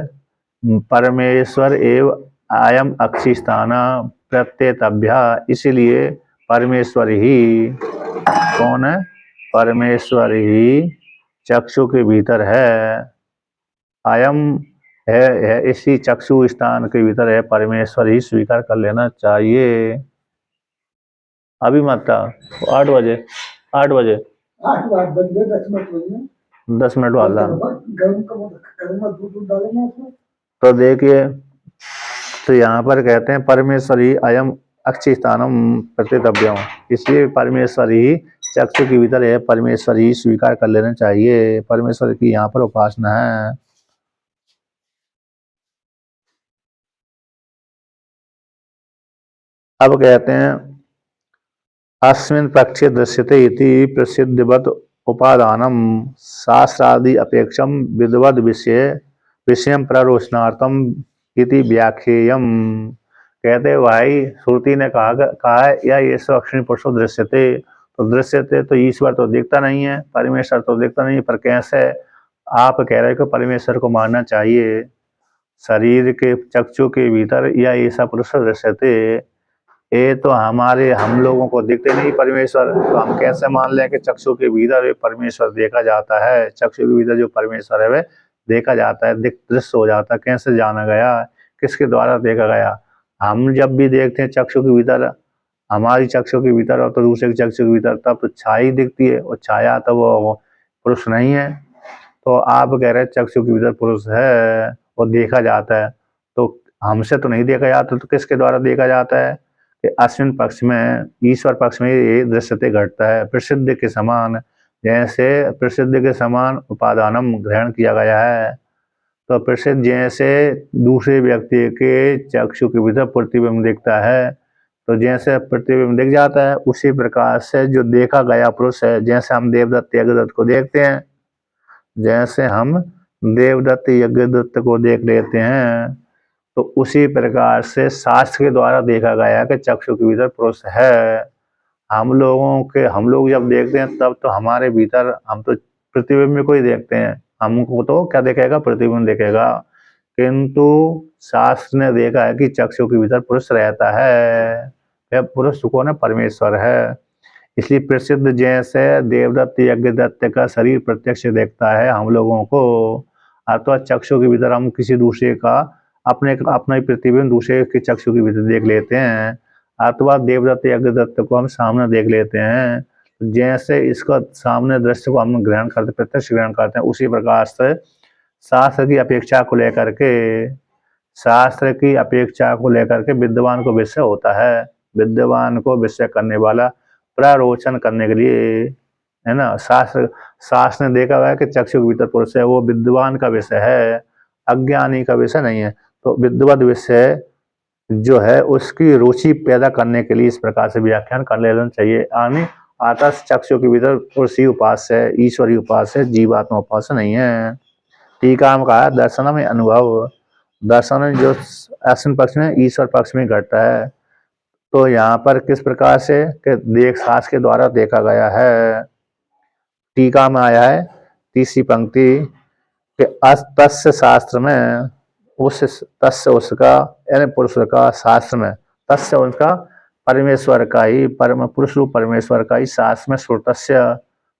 Speaker 1: परमेश्वर एव आयम अक्षिस्थान प्रत्येतभ्य, इसलिए परमेश्वर ही, कौन है? परमेश्वर ही चक्षु के भीतर है। आयम है इसी चक्षु स्थान के भीतर है, परमेश्वर ही स्वीकार कर लेना चाहिए। अभी मत था 8 बजे
Speaker 4: 8 बज गए
Speaker 1: 10 मिनट वाला। तो देखिए, तो यहाँ पर कहते हैं परमेश्वर ही अयम अक्षिस्थानम प्रतितव्यम, इसलिए परमेश्वर ही चक्षु के भीतर है, परमेश्वर ही स्वीकार कर लेना चाहिए। परमेश्वर की यहाँ पर उपासना है। अब कहते हैं अस्मिन् पक्षे दृश्यते इति प्रसिद्धवत् उपादानम शास्त्रादि अपेक्षम विद्वद विषयम प्ररोचनार्थम इति व्याख्येयम। कहते भाई श्रुति ने कहा है या ये अक्षिणी पुरुषो दृश्यते, तो दृश्यते तो ईश्वर तो दिखता नहीं है, परमेश्वर तो दिखता नहीं है, पर कैसे आप कह रहे हो कि परमेश्वर को मानना चाहिए। शरीर के चक्षु के भीतर या ऐसा पुरुष दृश्यते, ये तो हम लोगों को दिखते नहीं परमेश्वर, तो हम कैसे मान लें कि चक्षु के भीतर परमेश्वर देखा जाता है? चक्षु के भीतर जो परमेश्वर है वह देखा जाता है, दृश्य हो जाता है। कैसे जाना गया? किसके द्वारा देखा गया? हम जब भी देखते हैं चक्षु के भीतर हमारी चक्षु के भीतर और तो दूसरे की चक्षु के भीतर तब तो छाया ही दिखती है, और छाया तो वो पुरुष नहीं है। तो आप कह रहे हैं चक्षु के भीतर पुरुष है और देखा जाता है, तो हमसे तो नहीं देखा जाता, तो किसके द्वारा देखा जाता है कि अश्विन पक्ष में, ईश्वर पक्ष में ये दृश्यते घटता है। प्रसिद्ध के समान, जैसे प्रसिद्ध के समान उपादानम ग्रहण किया गया है, तो प्रसिद्ध जैसे दूसरे व्यक्ति के चक्षु के भीतर प्रतिबिंब दिखता है, तो जैसे प्रतिबिंब दिख जाता है उसी प्रकार से जो देखा गया पुरुष है, जैसे हम देवदत्त यज्ञदत्त को देखते हैं, जैसे हम देवदत्त यज्ञदत्त को देख लेते हैं, तो उसी प्रकार से शास्त्र के द्वारा देखा गया कि चक्षु के भीतर पुरुष है। हम लोग जब देखते हैं तब तो हमारे भीतर हम तो प्रतिबिंब को ही देखते हैं, हमको तो क्या दिखेगा, प्रतिबिंब दिखेगा। किंतु शास्त्र ने देखा है कि चक्षु के भीतर पुरुष रहता है, वह पुरुष कौन है, परमेश्वर है। इसलिए प्रसिद्ध जैसे देवदत्त यज्ञदत्त का शरीर प्रत्यक्ष देखता है हम लोगों को, अथवा चक्षु के भीतर हम किसी दूसरे का अपना ही प्रतिबिंब दूसरे के चक्षु के भीतर देख लेते हैं, अथवा देवदत्त यज्ञदत्त को हम सामने देख लेते हैं। जैसे इसका सामने दृश्य को हम ग्रहण करते, प्रत्यक्ष ग्रहण करते हैं, उसी प्रकार से शास्त्र की अपेक्षा को लेकर के विद्वान को विषय होता है। विद्वान को विषय करने वाला प्ररोचन करने के लिए, है ना, शास्त्र ने देखा गया कि चक्षु के भीतर पुरुष है, वो विद्वान का विषय है, अज्ञानी का विषय नहीं है। तो विद्वत विषय जो है उसकी रुचि पैदा करने के लिए इस प्रकार से व्याख्यान कर लेना चाहिए। आतस चक्षु के भीतर पुरुष ही उपास्य है, ईश्वरी उपास्य है, जीवात्मा उपास्य नहीं है। टीका में कहा दर्शन में अनुभव, दर्शन जो अश्विन पक्ष में ईश्वर पक्ष में घटता है, तो यहाँ पर किस प्रकार से कि देख शास्त्र के द्वारा देखा गया है। टीका में आया है तीसरी पंक्ति कि तस्य शास्त्र में, तस्य उसका यानी पुरुष का, शास्त्र में तस्य उनका परमेश्वर का ही, परम पुरुष रूप परमेश्वर का ही शास्त्र में श्रुतस्य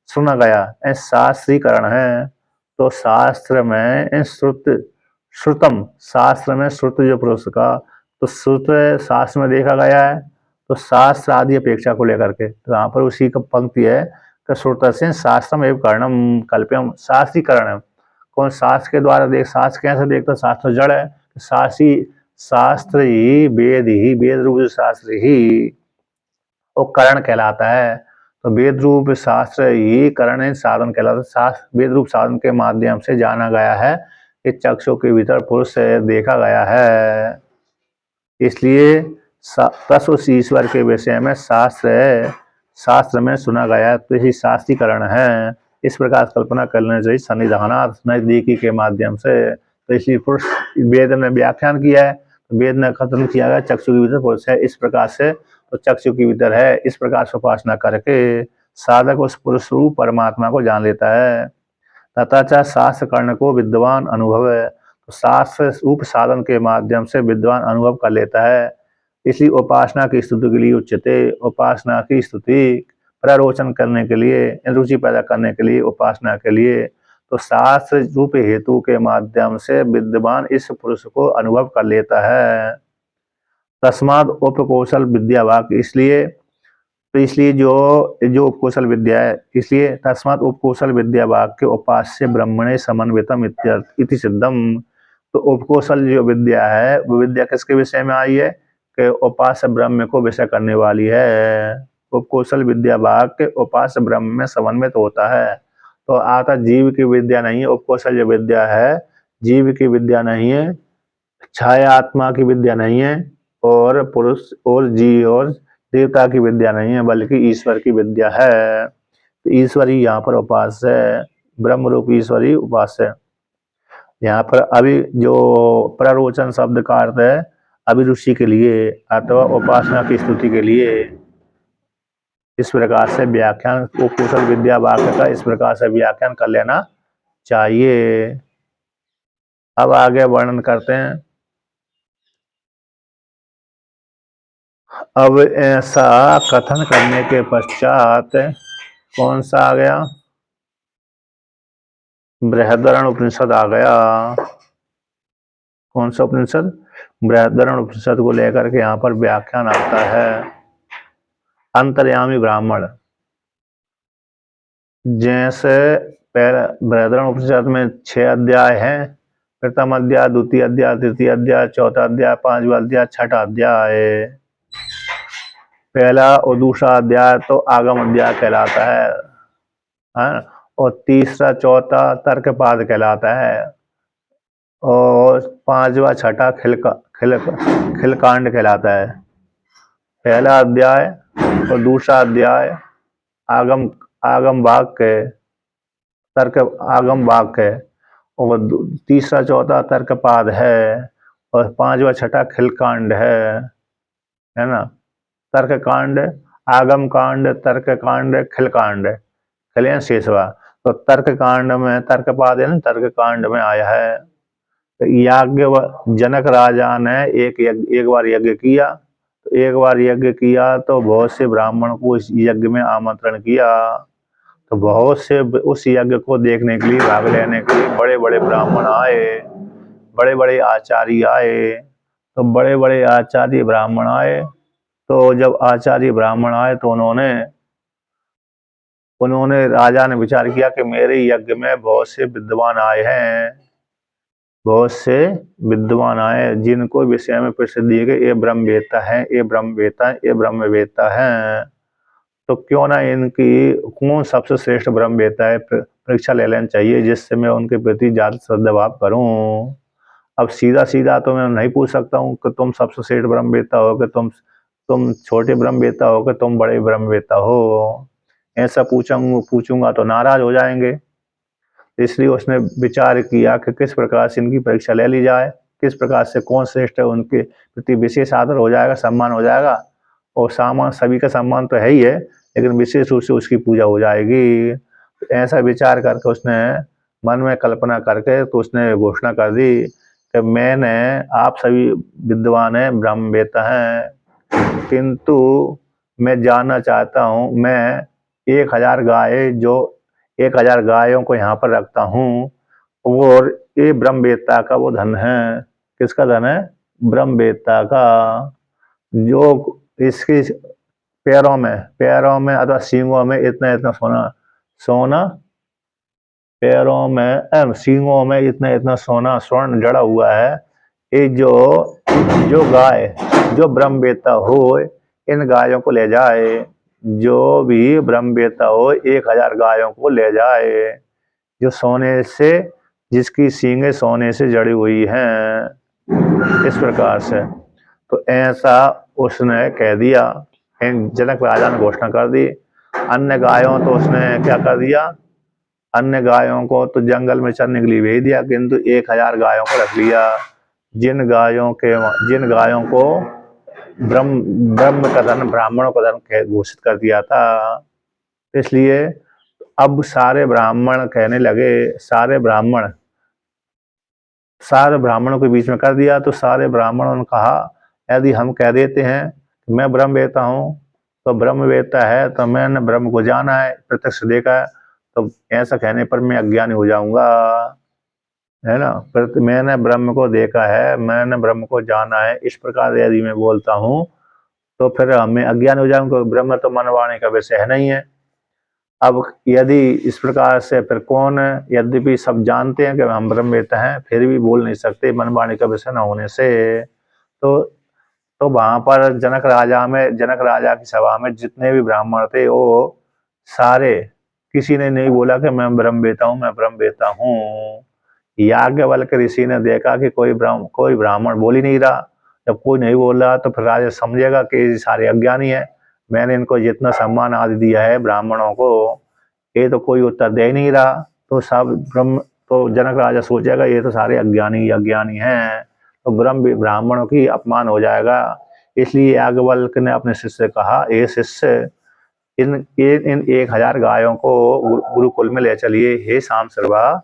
Speaker 1: सुना गया, शास्त्रीकरण है। तो शास्त्र में श्रुतम, शास्त्र में श्रुत जो पुरुष का, तो श्रुत शास्त्र में देखा गया है, तो शास्त्र आदि अपेक्षा को लेकर के, तो यहाँ पर उसी का पंक्ति है कि श्रुतस्य शास्त्रम एवं करणम कल्प्यम, शास्त्रीकरण है। कौन शास्त्र के द्वारा शास्त्र कैसे देखता, शास्त्र जड़ है, शास्त्र ही वेद रूप शास्त्र ही वो करण कहलाता है। तो वेद रूप शास्त्र ही करण साधन कहलाता है। वेद रूप साधन के माध्यम से जाना गया है कि चक्षु के भीतर पुरुष देखा गया है। इसलिए तस उस ईश्वर के विषय में शास्त्र में सुना गया है, तो यही शास्त्रीकरण है। इस प्रकार कल्पना करने चाहिए सन्निधानार्थ नजदीकी के माध्यम से। तो इसलिए पुरुष वेद ने व्याख्यान किया है, तो वेद ने खत्म किया गया चक्षु के भीतर पुरुष है, इस प्रकार से तो चक्षु के भीतर है, इस प्रकार से उपासना करके साधक उस पुरुष रूप परमात्मा को जान लेता है। तथा शास्त्र कर्ण को विद्वान अनुभव है, तो शास्त्र रूप साधन के माध्यम से विद्वान अनुभव कर लेता है। इसलिए उपासना की स्तुति के लिए उच्चते, उपासना की स्तुति प्ररोचन करने के लिए, रुचि पैदा करने के लिए, उपासना के लिए, तो शास्त्र रूप हेतु के माध्यम से विद्वान इस पुरुष को अनुभव कर लेता है। तस्माद उपकौशल विद्या वाक्य, इसलिए जो उपकौशल विद्या है, इसलिए तस्माद उपकौशल विद्या वाक्य उपास्य ब्रह्मणे समन्वितम इति सिद्धम। तो उपकौशल जो विद्या है वो विद्या किसके विषय में आई है कि उपास्य ब्रह्म को विषय करने वाली है। उपकौशल विद्या वाक्य उपास्य ब्रह्म में समन्वित होता है। तो आता जीव की विद्या नहीं है, उपकौशल जो विद्या है जीव की विद्या नहीं है, छाया आत्मा की विद्या नहीं है, और पुरुष और जीव और देवता की विद्या नहीं है, बल्कि ईश्वर की विद्या है। तो ईश्वर ही यहाँ पर उपास्य है, ब्रह्म रूप ईश्वर ही उपास्य है। यहाँ पर अभी जो प्ररोचन शब्द का अर्थ है अभिरुचि के लिए अथवा उपासना की स्तुति के लिए। इस प्रकार से व्याख्यान उपकौशल विद्या वाक्य का इस प्रकार से व्याख्यान कर लेना चाहिए। अब आगे वर्णन करते हैं। अब ऐसा कथन करने के पश्चात कौन सा आ गया, बृहदारण्यक उपनिषद आ गया। कौन सा उपनिषद, बृहदारण्यक उपनिषद को लेकर के यहाँ पर व्याख्यान आता है। अंतर्यामी ब्राह्मण। जैसे पहला बृहदारण्य उपनिषद में 6 अध्याय हैं, प्रथम अध्याय, द्वितीय अध्याय, तृतीय अध्याय, चौथा अध्याय, 5वां अध्याय, 6ठा अध्याय। पहला और दूसरा अध्याय तो आगम अध्याय कहलाता है, और तीसरा चौथा तर्कपाद कहलाता है, और 5वां 6ठा खिलकांड कहलाता है। पहला अध्याय और दूसरा अध्याय आगम वाक्य, तर्क आगम वाक्य, और तीसरा चौथा तर्कपाद है, और 5वां 6ठा खिलकांड है ना। तर्क कांड, आगम कांड, तर्क कांड, खिलकांड, खिले शेषवा। तो तर्क कांड में तर्कपाद है ना, तर्क कांड में आया है। तो याज्ञ जनक राजा ने एक बार यज्ञ किया, तो एक बार यज्ञ किया तो बहुत से ब्राह्मण को इस यज्ञ में आमंत्रण किया। तो बहुत से उस यज्ञ को देखने के लिए, भाग लेने के लिए बड़े बड़े ब्राह्मण आए, बड़े बड़े आचार्य आए। तो बड़े बड़े आचार्य ब्राह्मण आए, तो जब आचार्य ब्राह्मण आए तो उन्होंने राजा ने विचार किया कि मेरे यज्ञ में बहुत से विद्वान आए हैं, बहुत से विद्वान आए जिनको विषय में प्रसिद्धि है कि ये ब्रह्मवेत्ता है, ये ब्रह्मवेत्ता, ये ब्रह्मवेत्ता है। तो क्यों ना इनकी कौन सबसे श्रेष्ठ ब्रह्मवेत्ता है, परीक्षा ले लेनी चाहिए, जिससे मैं उनके प्रति ज्यादा श्रद्धाभाव करूं। अब सीधा सीधा तो मैं नहीं पूछ सकता हूँ कि तुम सबसे श्रेष्ठ ब्रह्मवेत्ता हो, कि तुम छोटे ब्रह्मवेत्ता हो, कि तुम बड़े ब्रह्मवेत्ता हो। ऐसा पूछूंगा तो नाराज हो जाएंगे। इसलिए उसने विचार किया कि किस प्रकार से इनकी परीक्षा ले ली जाए, किस प्रकार से कौन श्रेष्ठ है, उनके प्रति विशेष आदर हो जाएगा, सम्मान हो जाएगा। और सामान सभी का सम्मान तो है ही है, लेकिन विशेष रूप से उसकी पूजा हो जाएगी। ऐसा विचार करके उसने मन में कल्पना करके तो उसने घोषणा कर दी कि मैंने, आप सभी विद्वान हैं, ब्रह्मवेत्ता हैं, किंतु मैं जानना चाहता हूँ, मैं 1000 गाय, जो 1000 गायों को यहाँ पर रखता हूँ, और ये ब्रह्मवेत्ता का वो धन है। किसका धन है? ब्रह्मवेत्ता का। जो इसकी पैरों में अथवा सींगों में इतना इतना सोना, पैरों में सींगों में इतना इतना सोना स्वर्ण जड़ा हुआ है। ये जो गाय, जो ब्रह्मवेत्ता हो, इन गायों को ले जाए। जो भी ब्रह्मवेत्ता हो 1000 गायों को ले जाए, जो सोने से, जिसकी सींगें सोने से जड़ी हुई हैं, इस प्रकार से। तो ऐसा उसने कह दिया, जनक राजा ने घोषणा कर दी। अन्य गायों तो उसने क्या कर दिया, अन्य गायों को तो जंगल में चरने के लिए भेज दिया, किंतु 1000 गायों को रख लिया, जिन गायों को ब्रह्म का धन, ब्राह्मणों का धन घोषित कर दिया था। इसलिए अब सारे ब्राह्मण कहने लगे, सारे ब्राह्मणों के बीच में कर दिया। तो सारे ब्राह्मणों ने कहा, यदि हम कह देते हैं मैं ब्रह्मवेत्ता हूँ, तो ब्रह्मवेत्ता है तो मैंने ब्रह्म को जाना है, प्रत्यक्ष देखा है, तो ऐसा कहने पर मैं अज्ञानी हो जाऊंगा, है ना। मैंने ब्रह्म को देखा है, मैंने ब्रह्म को जाना है, इस प्रकार यदि मैं बोलता हूँ तो फिर हमें अज्ञान हो जाऊंगा। ब्रह्म तो मनवाणी का विषय है नहीं है। अब यदि इस प्रकार से, फिर कौन, यद्यपि सब जानते हैं कि हम ब्रह्मवेत्ता हैं, फिर भी बोल नहीं सकते मनवाणी का विषय न होने से। तो वहां पर जनक राजा की सभा में जितने भी ब्राह्मण थे, वो सारे, किसी ने नहीं बोला कि मैं ब्रह्मवेत्ता हूँ, मैं ब्रह्मवेत्ता हूँ। याज्ञवल्क्य ऋषि ने देखा कि कोई ब्राह्मण बोल ही नहीं रहा। जब कोई नहीं बोल रहा तो फिर राजा समझेगा कि सारे अज्ञानी है, मैंने इनको जितना सम्मान आदि दिया है ब्राह्मणों को, ये तो कोई उत्तर दे नहीं रहा। तो तो जनक राजा सोचेगा ये तो सारे अज्ञानी हैं, तो ब्राह्मणों की अपमान हो जाएगा। इसलिए याज्ञवल्क्य ने अपने शिष्य से कहा, ये शिष्य, इन 1000 गायों को गुरुकुल में ले चलिए। हे शाम सर्वा,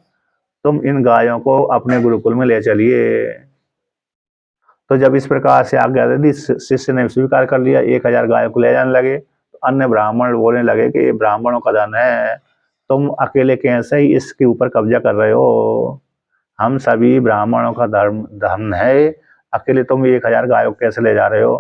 Speaker 1: तुम इन गायों को अपने गुरुकुल में ले चलिए। तो जब इस प्रकार से आज्ञा दे दी, शिष्य ने स्वीकार कर लिया, 1000 गायों को ले जाने लगे। तो अन्य ब्राह्मण बोलने लगे कि ये ब्राह्मणों का धन है, तुम अकेले कैसे ही इसके ऊपर कब्जा कर रहे हो, हम सभी ब्राह्मणों का धन है, अकेले तुम 1000 गायों को कैसे ले जा रहे हो।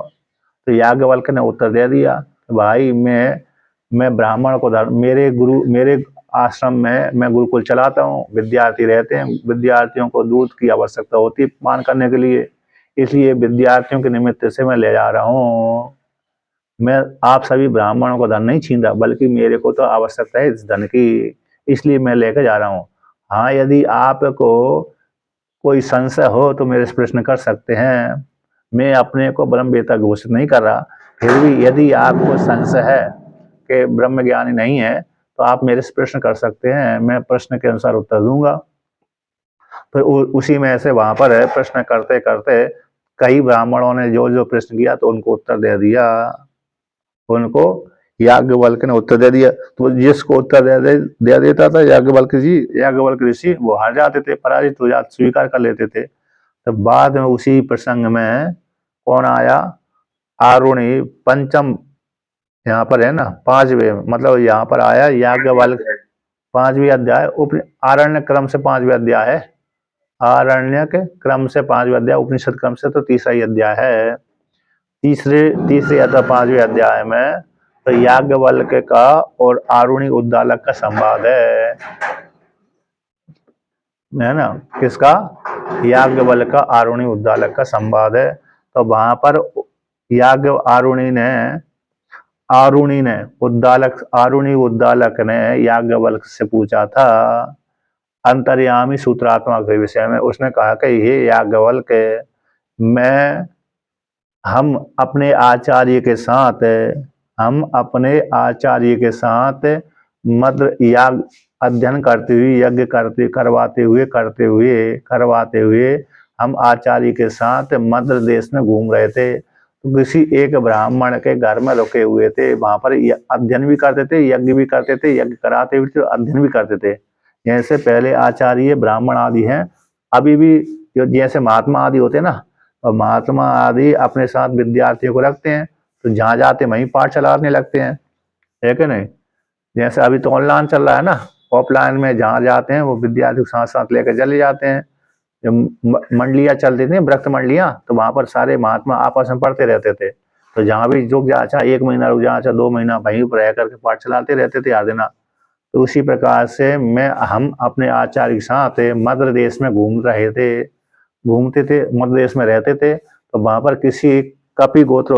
Speaker 1: तो याज्ञवल्क्य ने उत्तर दे दिया, भाई मैं ब्राह्मण को मेरे आश्रम में मैं गुरुकुल चलाता हूँ, विद्यार्थी रहते हैं, विद्यार्थियों को दूध की आवश्यकता होती है पान करने के लिए, इसलिए विद्यार्थियों के निमित्त से मैं ले जा रहा हूँ। मैं आप सभी ब्राह्मणों को धन नहीं छीन रहा, बल्कि मेरे को तो आवश्यकता है इस धन की, इसलिए मैं लेकर जा रहा हूँ। हाँ, यदि आपको कोई संशय हो तो मेरे से प्रश्न कर सकते हैं। मैं अपने को ब्रह्मवेत्ता घोषित नहीं कर रहा, फिर भी यदि आपको संशय है कि ब्रह्म ज्ञानी नहीं है तो आप मेरे से प्रश्न कर सकते हैं, मैं प्रश्न के अनुसार उत्तर दूंगा। फिर उसी में से वहां पर है, प्रश्न करते करते कई ब्राह्मणों ने जो जो प्रश्न किया तो उनको उत्तर दे दिया, उनको याज्ञवल्क्य ने उत्तर दे दिया। तो जिसको उत्तर दे देता था याज्ञवल्क्य ऋषि, वो हार जाते थे, पराजित हो जाते, स्वीकार कर लेते थे। तो बाद में उसी प्रसंग में कौन आया, आरुणि पंचम, यहाँ पर है ना 5वें, मतलब यहाँ पर आया याज्ञवल्क्य 5वें अध्याय, आरण्य क्रम से 5वें अध्याय है, आरण्यक क्रम से 5वें अध्याय, उपनिषद क्रम से तो तीसरा ही अध्याय है। तीसरे अथवा 5वें अध्याय में तो याज्ञवल्क्य का और आरुणि उद्दालक का संवाद है ना, किसका, याज्ञवल्क्य का आरुणि उद्दालक का संवाद है। तो वहां पर आरुणि उद्दालक ने याज्ञवल्क्य से पूछा था अंतर्यामी सूत्रात्मा के विषय में। उसने कहा कि हे याज्ञवल्क्य, हम अपने आचार्य के साथ मद्र याग अध्ययन करते हुए, यज्ञ करवाते हुए हम आचार्य के साथ मद्र देश में घूम रहे थे। तो किसी एक ब्राह्मण के घर में रुके हुए थे, वहां पर अध्ययन भी करते थे, यज्ञ भी करते थे, यज्ञ कराते हुए अध्ययन भी करते थे। जैसे पहले आचार्य ब्राह्मण आदि हैं, अभी भी जैसे महात्मा आदि होते हैं ना, और महात्मा आदि अपने साथ विद्यार्थियों को रखते हैं, तो जहाँ जाते वहीं पाठ चलाने लगते हैं, है कि नहीं। जैसे अभी तो ऑनलाइन चल रहा है ना, ऑफलाइन में जहाँ जाते हैं वो विद्यार्थी को साथ साथ लेकर चले जाते हैं। जब मंडलियाँ चलती थी, व्रत मंडलियाँ, तो वहाँ पर सारे महात्मा आपस में पढ़ते रहते थे। तो जहाँ भी रुक जा, चाहे 1 महीना रुक जा, चाहे 2 महीना, वहीं पर रह करके पाठ चलाते रहते थे हर दिन। तो उसी प्रकार से हम अपने आचार्य के साथ मद्र देश में घूमते थे, मध्य देश में रहते थे। तो वहां पर किसी कपि गोत्र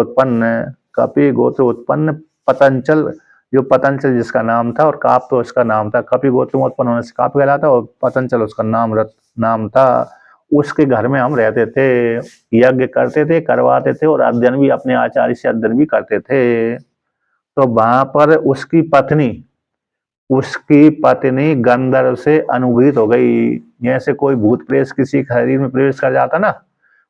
Speaker 1: उत्पन्न पतंचल, जो पतंचल जिसका नाम था और काप तो उसका नाम था, कपि गोत्र में उत्पन्न होने से काप कहलाता और पतंचल उसका नाम था। उसके घर में हम रहते थे, यज्ञ करते थे, करवाते थे, और अध्ययन भी अपने आचार्य से अध्ययन भी करते थे। तो वहां पर उसकी पत्नी गंधर्व से अनुग्रहित हो गई। जैसे कोई भूत प्रेत किसी शरीर में प्रवेश कर जाता ना,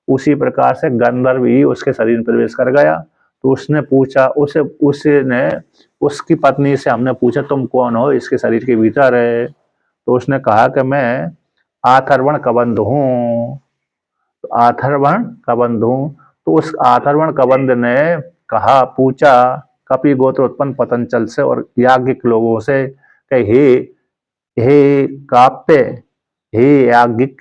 Speaker 1: उसी प्रकार से गंधर्व ही उसके शरीर में प्रवेश कर गया। तो उसने पूछा, उसकी पत्नी से हमने पूछा, तुम कौन हो इसके शरीर के भीतर है। तो उसने कहा कि मैं आथर्वण कबंध हूँ। तो उस आथर्वण कबंध ने पूछा कपि गोत्र उत्पन्न पतंचल से और याज्ञिक लोगों से कि हे काप्य, हे याज्ञिक,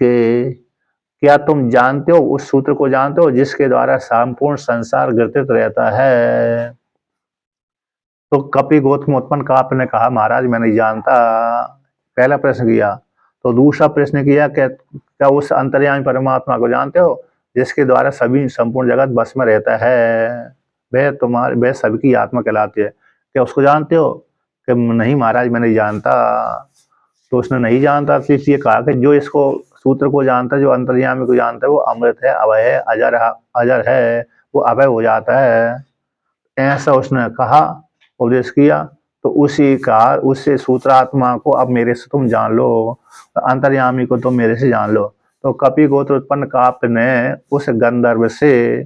Speaker 1: क्या तुम जानते हो, उस सूत्र को जानते हो जिसके द्वारा संपूर्ण संसार घटित रहता है। तो कपि गोत्र में उत्पन्न काप्य ने कहा, महाराज मैं नहीं जानता। पहला प्रश्न किया। तो दूसरा प्रश्न किया, क्या उस अंतर्यामी परमात्मा को जानते हो जिसके द्वारा सभी संपूर्ण जगत बस में रहता है, वह सबकी आत्मा कहलाती है, क्या उसको जानते हो? कि नहीं महाराज मैं नहीं जानता। तो उसने नहीं जानता, तो इसलिए कहा कि जो इसको सूत्र को जानता है, जो अंतर्यामी को जानता है, वो अमृत है, अभय है, अजर है, वो अभय हो जाता है। ऐसा उसने कहा, उपदेश किया। तो उससे सूत्रात्मा को अब मेरे से तुम जान लो, अंतर्यामी को तुम मेरे से जान लो। तो कपि गोत्र उत्पन्न काप्य ने उस गंधर्व से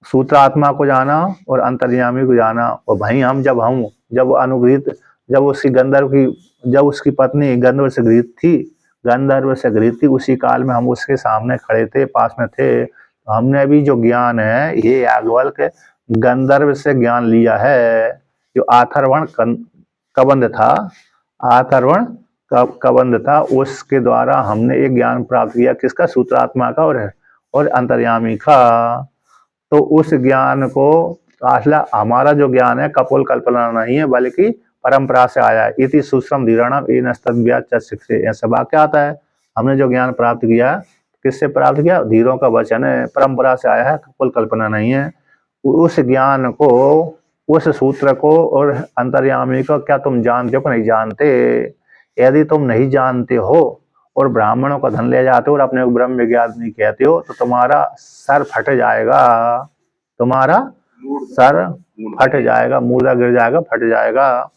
Speaker 1: सूत्रात्मा को जाना और अंतर्यामी को जाना। और भाई जब उसकी पत्नी गंधर्व से गृहित थी, उसी काल में हम उसके सामने खड़े थे, पास में थे। तो हमने भी जो ज्ञान है, ये याज्ञवल्क्य गंधर्व से ज्ञान लिया है, जो आथर्वण कबंध था, उसके द्वारा हमने एक ज्ञान प्राप्त किया, किसका, सूत्रात्मा का और अंतर्यामी का। तो उस ज्ञान को तो असला हमारा जो ज्ञान है कपोल कल्पना नहीं है बल्कि परंपरा से आया है। इति सुश्रम धीराणाम ये नस्तव्याच शिक्षे, ऐसा वाक्य आता है। हमने जो ज्ञान प्राप्त किया किससे प्राप्त किया? धीरों का वचन है, परंपरा से आया है, कपोल कल्पना नहीं है। उस ज्ञान को, उस सूत्र को और अंतर्यामी को क्या तुम जानते हो कि नहीं जानते? यदि तुम नहीं जानते हो और ब्राह्मणों का धन ले जाते हो और अपने को ब्रह्म विज्ञान नहीं कहते हो तो तुम्हारा सर फट जाएगा, तुम्हारा सर फट जाएगा, मुर्दा गिर जाएगा, फट जाएगा।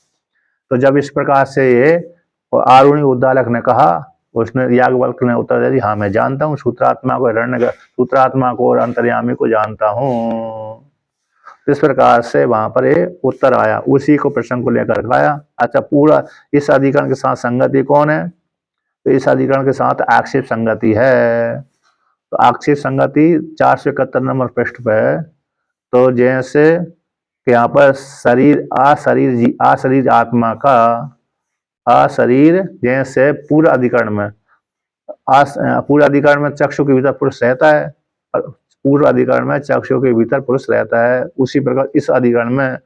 Speaker 1: तो जब इस प्रकार से ये आरुणी उद्दालक ने कहा, उसने याज्ञवल्क्य ने उत्तर दिया, हाँ मैं जानता हूँ सूत्रात्मा को, हिरण्य सूत्रात्मा को और अंतर्यामी को जानता हूँ। इस प्रकार से वहां पर ये उत्तर आया, उसी को प्रसंग को लेकर आया। अच्छा, पूरा इस अधिकरण के साथ संगति कौन है? तो इस अधिकरण के साथ आक्षेप संगति है। तो आक्षेप संगति 471 नंबर पृष्ठ पे है। तो जैसे यहाँ पर अशरीर आत्मा का, अशरीर जैसे पूरा अधिकरण में, पूरा अधिकरण में चक्षु के भीतर पुरुष रहता है, पूर्व अधिकरण में चक्षु के भीतर पुरुष रहता है। उसी प्रकार इस अधिकरण में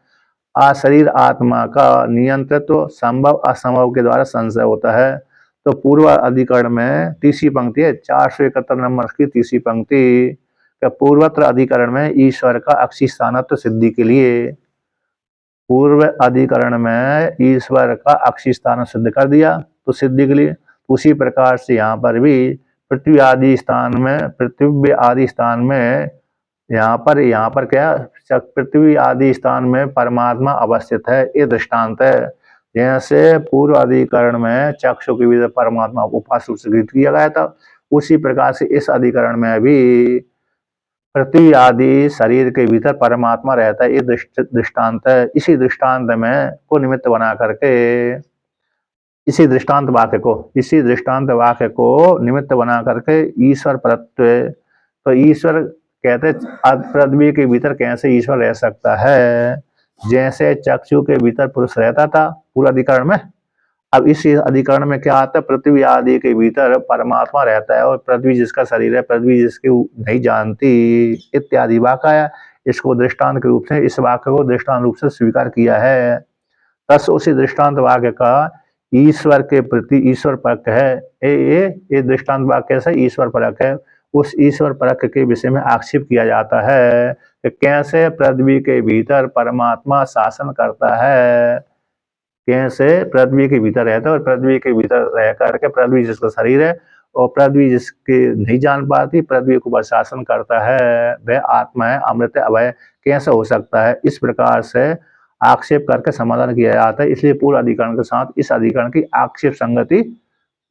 Speaker 1: अशरीर आत्मा का नियंत्रित्व संभव असंभव के द्वारा संशय होता है। तो पूर्व अधिकरण में तीसरी पंक्ति है, 471 नंबर की तीसरी पंक्ति, पूर्वत्र अधिकरण में ईश्वर का अक्षी स्थानत्व सिद्धि के लिए, पूर्व अधिकरण में ईश्वर का अक्षी स्थान सिद्ध कर दिया तो सिद्धि के लिए। उसी प्रकार से यहाँ पर भी पृथ्वी आदि स्थान में यहाँ पर क्या, पृथ्वी आदि स्थान में परमात्मा अवस्थित है, ये दृष्टांत है। जैसे पूर्व अधिकरण में चक्षु के भीतर परमात्मा को उपास्य रूप से गृहीत किया गया था, उसी प्रकार से इस अधिकरण में भी पृथ्वी आदि शरीर के भीतर परमात्मा रहता है, ये दृष्टांत है। इसी दृष्टांत में को निमित्त बना करके, इसी दृष्टांत वाक्य को निमित्त बना करके ईश्वर परत्व, तो ईश्वर कहते पृथ्वी के भीतर कैसे ईश्वर रह सकता है? जैसे चक्षु के भीतर पुरुष रहता था पूरा अधिकरण में, अब इस अधिकरण में क्या आता है? पृथ्वी आदि के भीतर परमात्मा रहता है और पृथ्वी जिसका शरीर है, पृथ्वी जिसकी नहीं जानती, इत्यादि वाक्य है। इसको दृष्टांत के रूप से, इस वाक्य को दृष्टांत रूप से स्वीकार किया है। तस उसी दृष्टांत वाक्य का ईश्वर के प्रति ईश्वर परक है, ये दृष्टांत वाक्य से ईश्वर परक है। उस ईश्वर परक के विषय में आक्षेप किया जाता है कि कैसे पृथ्वी के भीतर परमात्मा शासन करता है, कैसे पृथ्वी के भीतर रहता है और पृथ्वी के भीतर रह करके पृथ्वी जिसका शरीर है और पृथ्वी जिसके नहीं जान पाती, पृथ्वी को ऊपर शासन करता है, वह आत्मा है, अमृत है, अभय कैसे हो सकता है? इस प्रकार से आक्षेप करके समाधान किया जाता है। इसलिए पूर्व अधिकरण के साथ इस अधिकरण की आक्षेप संगति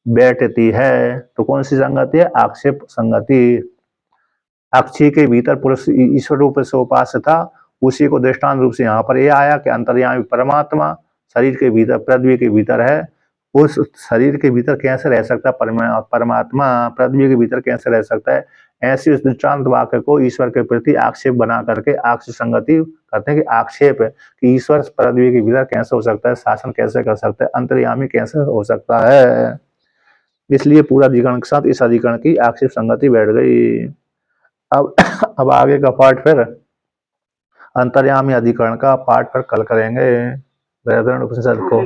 Speaker 1: बैठती है। तो कौन सी संगति है? आक्षेप संगति। अक्षी के भीतर पुरुष ईश्वर रूप से उपास्य था, उसी को दृष्टांत रूप से यहाँ पर यह आया कि अंतर्यामी परमात्मा शरीर के भीतर, पृथ्वी के भीतर है। उस शरीर के भीतर कैसे रह सकता है परमात्मा? पृथ्वी के भीतर कैसे रह सकता है? ऐसी उस दृष्टांत वाक्य को ईश्वर के प्रति आक्षेप बना करके आक्षेप संगति करते हैं कि आक्षेप है कि ईश्वर पृथ्वी के भीतर कैसे हो सकता है, शासन कैसे कर सकता है, अंतर्यामी कैसे हो सकता है। इसलिए पूरा अधिकरण के साथ इस अधिकरण की आक्षेप संगति बैठ गई। अब आगे का पाठ फिर अंतर्यामी अधिकरण का पाठ पर कल करेंगे। उपनिषद को